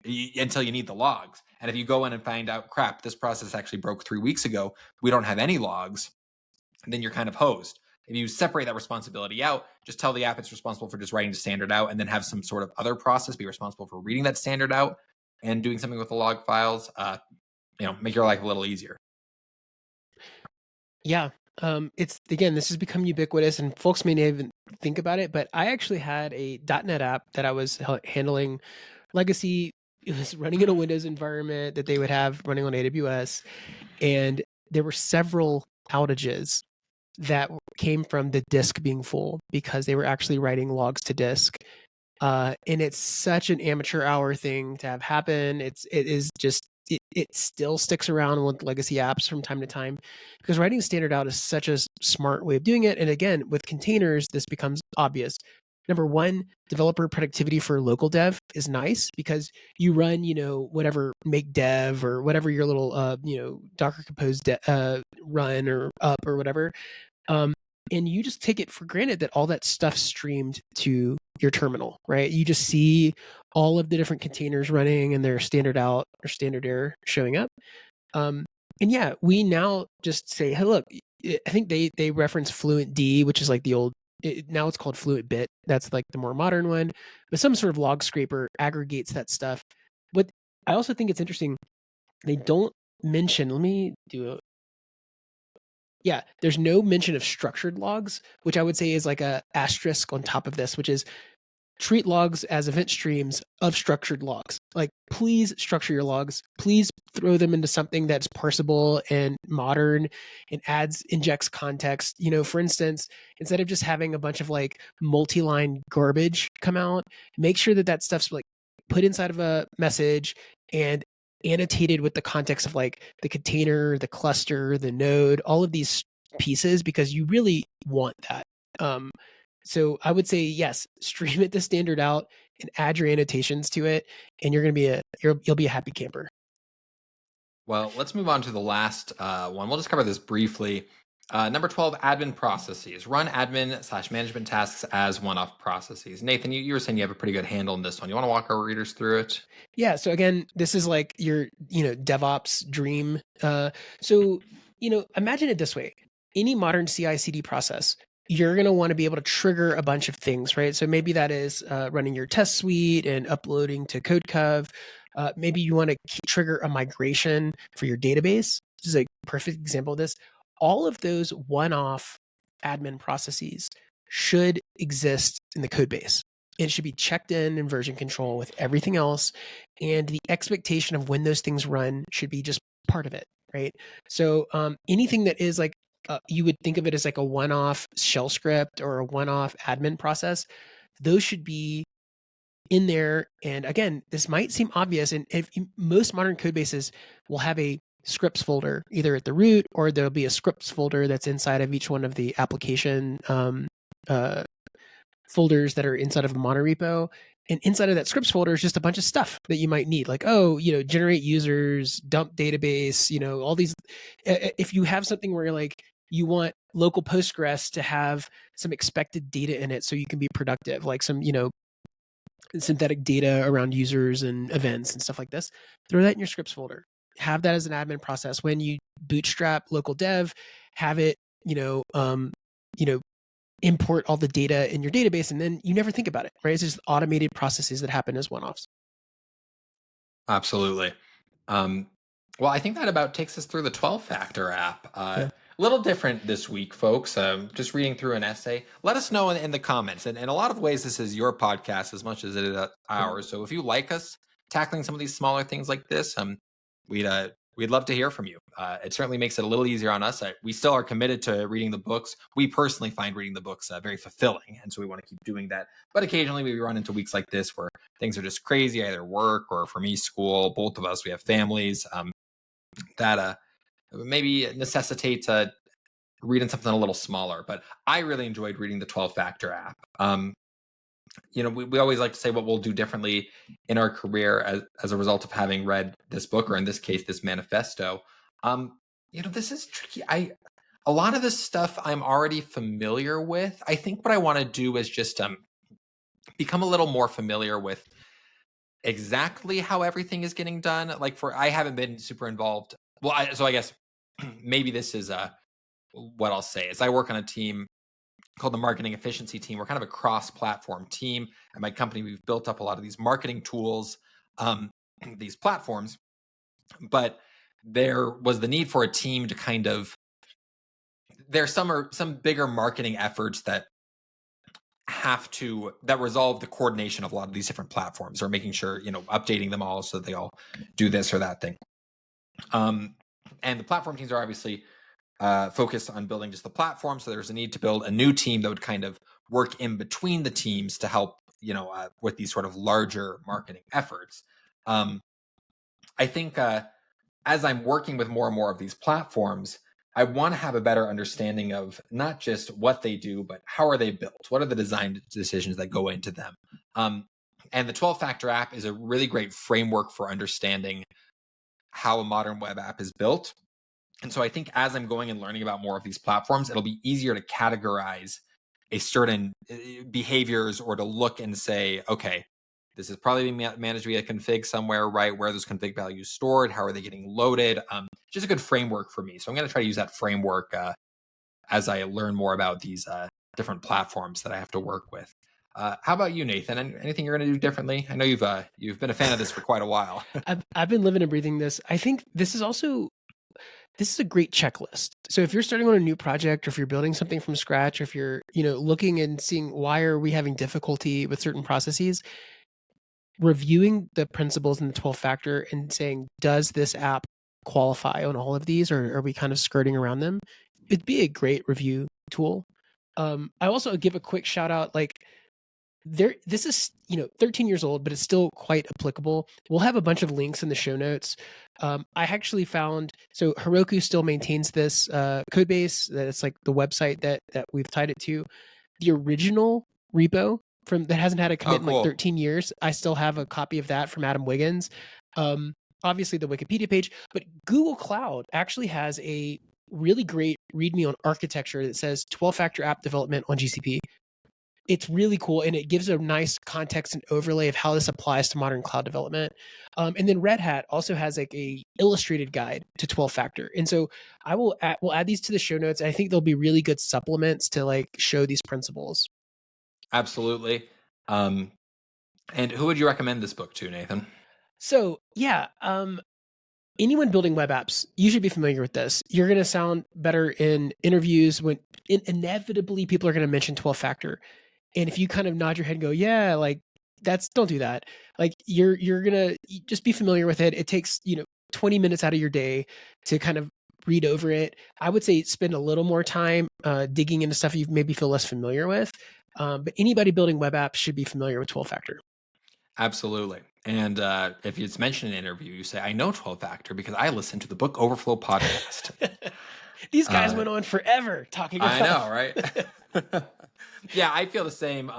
until you need the logs. And if you go in and find out, crap, this process actually broke 3 weeks ago, we don't have any logs, then you're kind of hosed. If you separate that responsibility out, just tell the app it's responsible for just writing the standard out, and then have some sort of other process be responsible for reading that standard out and doing something with the log files. Make your life a little easier. Yeah. It's, again, this has become ubiquitous and folks may not even think about it, but I actually had a .NET app that I was handling legacy. It was running in a Windows environment that they would have running on AWS. And there were several outages that came from the disk being full because they were actually writing logs to disk. And it's such an amateur hour thing to have happen. It is just it still sticks around with legacy apps from time to time, because writing standard out is such a smart way of doing it. And again, with containers, this becomes obvious. Number one, developer productivity for local dev is nice because you run, whatever make dev or whatever your little, Docker Compose run or up or whatever. And you just take it for granted that all that stuff's streamed to your terminal, right? You just see all of the different containers running and their standard out or standard error showing up. And yeah, we now just say, hey, look, I think they reference Fluent-D, which is like the old, now it's called Fluent-Bit. That's like the more modern one. But some sort of log scraper aggregates that stuff. What I also think it's interesting, they don't mention, let me do a, yeah, there's no mention of structured logs, which I would say is like a asterisk on top of this, which is treat logs as event streams of structured logs. Like, please structure your logs. Please throw them into something that's parsable and modern and injects context. For instance, instead of just having a bunch of like multi-line garbage come out, make sure that stuff's like put inside of a message and annotated with the context of like the container, the cluster, the node, all of these pieces, because you really want that. So I would say, yes, stream it the standard out and add your annotations to it, and you're going to be you'll be a happy camper. Well, let's move on to the last one. We'll just cover this briefly. Number 12, admin processes. Run admin/management tasks as one-off processes. Nathan, you were saying you have a pretty good handle on this one. You want to walk our readers through it? Yeah. So again, this is like your, DevOps dream. So, imagine it this way. Any modern CI/CD process, you're going to want to be able to trigger a bunch of things, right? So maybe that is running your test suite and uploading to CodeCov. Maybe you want to trigger a migration for your database. This is a perfect example of this. All of those one-off admin processes should exist in the Codebase. It should be checked in version control with everything else. And the expectation of when those things run should be just part of it, right? So anything that is like, you would think of it as like a one-off shell script or a one-off admin process, those should be in there. And again, this might seem obvious, and most modern code bases will have a scripts folder either at the root, or there'll be a scripts folder that's inside of each one of the application folders that are inside of a monorepo. And inside of that scripts folder is just a bunch of stuff that you might need, like, generate users, dump database, all these. If you have something where you're like, you want local Postgres to have some expected data in it so you can be productive, like some, synthetic data around users and events and stuff like this, throw that in your scripts folder. Have that as an admin process. When you bootstrap local dev, have it, import all the data in your database, and then you never think about it, right? It's just automated processes that happen as one-offs. Absolutely. Well, I think that about takes us through the 12-factor app. A little different this week, folks. Just reading through an essay. Let us know in the comments. And in a lot of ways, this is your podcast as much as it is ours. So if you like us tackling some of these smaller things like this, we'd love to hear from you. It certainly makes it a little easier on us. We still are committed to reading the books. We personally find reading the books very fulfilling, and so we want to keep doing that. But occasionally we run into weeks like this where things are just crazy, either work or for me, school. Both of us, we have families that maybe necessitate reading something a little smaller. But I really enjoyed reading the 12-factor app. We always like to say what we'll do differently in our career as a result of having read this book, or in this case, this manifesto. This is tricky. A lot of this stuff I'm already familiar with. I think what I want to do is just become a little more familiar with exactly how everything is getting done. Like I haven't been super involved. Well, I guess maybe this is what I'll say is I work on a team called the marketing efficiency team. We're kind of a cross-platform team. At my company, we've built up a lot of these marketing tools, these platforms, but there was the need for a team to kind of, there's some bigger marketing efforts that resolve the coordination of a lot of these different platforms, or making sure, updating them all so they all do this or that thing. And the platform teams are obviously focused on building just the platform. So there's a need to build a new team that would kind of work in between the teams to help, with these sort of larger marketing efforts. I think as I'm working with more and more of these platforms, I want to have a better understanding of not just what they do, but how are they built? What are the design decisions that go into them? And the 12-factor app is a really great framework for understanding how a modern web app is built. And so I think as I'm going and learning about more of these platforms, it'll be easier to categorize a certain behaviors, or to look and say, okay, this is probably being managed via config somewhere, right? Where are those config values stored? How are they getting loaded? Just a good framework for me. So I'm going to try to use that framework as I learn more about these different platforms that I have to work with. How about you, Nathan? Anything you're going to do differently? I know you've been a fan of this for quite a while. I've been living and breathing this. I think this is a great checklist. So if you're starting on a new project, or if you're building something from scratch, or if you're, looking and seeing why are we having difficulty with certain processes, reviewing the principles in the 12 factor and saying, does this app qualify on all of these, or are we kind of skirting around them? It'd be a great review tool. I also give a quick shout out, this is 13 years old, but it's still quite applicable. We'll have a bunch of links in the show notes. I actually found, so Heroku still maintains this Codebase. That's like the website that we've tied it to. The original repo that hasn't had a commit in like 13 years. I still have a copy of that from Adam Wiggins. Obviously the Wikipedia page, but Google Cloud actually has a really great README on architecture that says 12-factor app development on GCP. It's really cool, and it gives a nice context and overlay of how this applies to modern cloud development. And then Red Hat also has like a illustrated guide to 12-factor. And so we'll add these to the show notes. I think they'll be really good supplements to like show these principles. Absolutely. And who would you recommend this book to, Nathan? So yeah, anyone building web apps, you should be familiar with this. You're going to sound better in interviews when inevitably people are going to mention 12-factor. And if you kind of nod your head and go, yeah, like don't do that. Like you're going to just be familiar with it. It takes, 20 minutes out of your day to kind of read over it. I would say spend a little more time digging into stuff you maybe feel less familiar with. But anybody building web apps should be familiar with 12-factor. Absolutely. And if it's mentioned in an interview, you say, I know 12-factor because I listened to the Book Overflow podcast. These guys went on forever talking about it. I know, right? Yeah, I feel the same.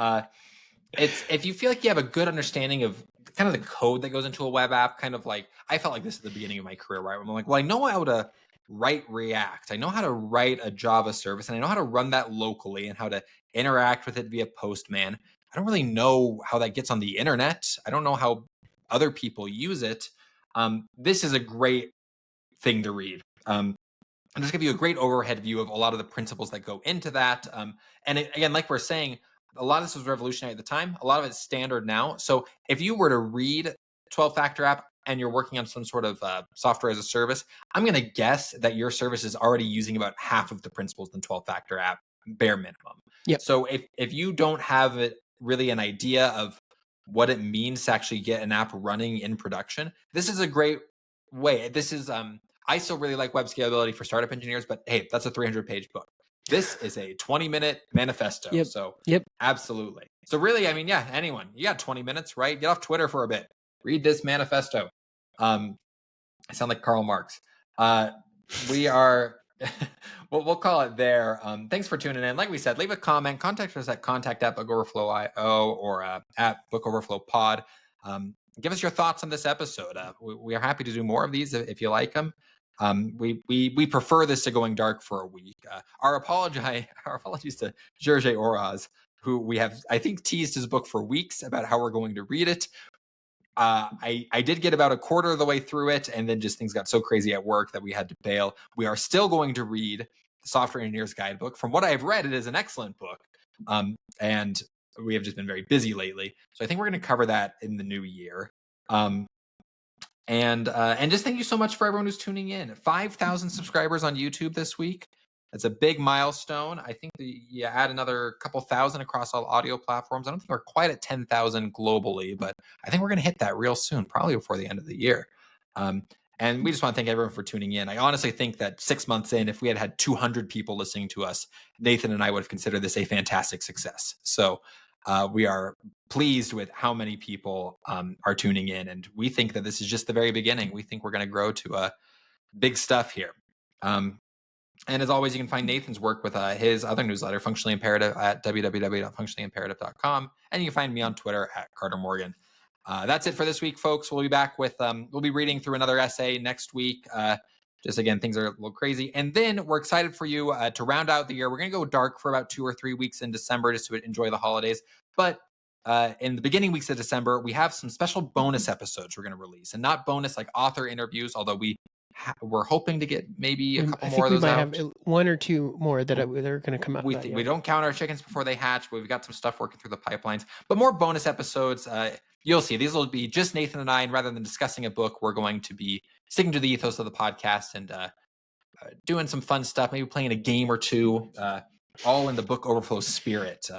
It's if you feel like you have a good understanding of kind of the code that goes into a web app, kind of like, I felt like this at the beginning of my career, right? I'm like, well, I know how to write React. I know how to write a Java service, and I know how to run that locally and how to interact with it via Postman. I don't really know how that gets on the internet. I don't know how other people use it. This is a great thing to read. And just give you a great overhead view of a lot of the principles that go into that. Again, like we're saying, a lot of this was revolutionary at the time. A lot of it's standard now. So if you were to read 12-factor app and you're working on some sort of software as a service, I'm going to guess that your service is already using about half of the principles in 12-factor app, bare minimum. Yep. So if you don't have really an idea of what it means to actually get an app running in production, this is a great way. This is I still really like web scalability for startup engineers, but hey, that's a 300-page book. This is a 20-minute manifesto. Yep. So yep, absolutely. So really, I mean, yeah, anyone, you got 20 minutes, right? Get off Twitter for a bit. Read this manifesto. I sound like Karl Marx. We are, we'll call it there. Thanks for tuning in. Like we said, leave a comment. Contact us at contact@bookoverflow.io or at Book Overflow Pod. Give us your thoughts on this episode. We are happy to do more of these if you like them. We prefer this to going dark for a week. Our apologies to Georges Oraz, who we have, I think, teased his book for weeks about how we're going to read it. I did get about a quarter of the way through it, and then just things got so crazy at work that we had to bail. We are still going to read the Software Engineer's Guidebook. From what I've read, it is an excellent book. And we have just been very busy lately. So I think we're going to cover that in the new year. And just thank you so much for everyone who's tuning in. 5,000 subscribers on YouTube this week. That's a big milestone. I think you add another couple thousand across all audio platforms. I don't think we're quite at 10,000 globally, but I think we're going to hit that real soon, probably before the end of the year. And we just want to thank everyone for tuning in. I honestly think that 6 months in, if we had 200 people listening to us, Nathan and I would have considered this a fantastic success. So we are pleased with how many people are tuning in, and we think that this is just the very beginning. We think we're going to grow to big stuff here. And as always, you can find Nathan's work with his other newsletter, Functionally Imperative, at www.functionallyimperative.com. And you can find me on Twitter at Carter Morgan. That's it for this week, folks. We'll be back with, we'll be reading through another essay next week. Just again, things are a little crazy. And then we're excited for you to round out the year. We're going to go dark for about 2 or 3 weeks in December just to enjoy the holidays. But in the beginning weeks of December, we have some special bonus episodes we're going to release. And not bonus like author interviews, although we're hoping to get maybe a couple more of those out. I think we might have 1 or 2 more that are going to come out. We don't count our chickens before they hatch, but we've got some stuff working through the pipelines. But more bonus episodes, you'll see. These will be just Nathan and I, and rather than discussing a book, we're going to be sticking to the ethos of the podcast and doing some fun stuff, maybe playing a game or two, all in the Book Overflow spirit.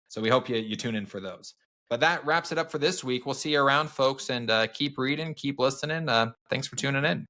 So we hope you tune in for those. But that wraps it up for this week. We'll see you around, folks, and keep reading, keep listening. Thanks for tuning in.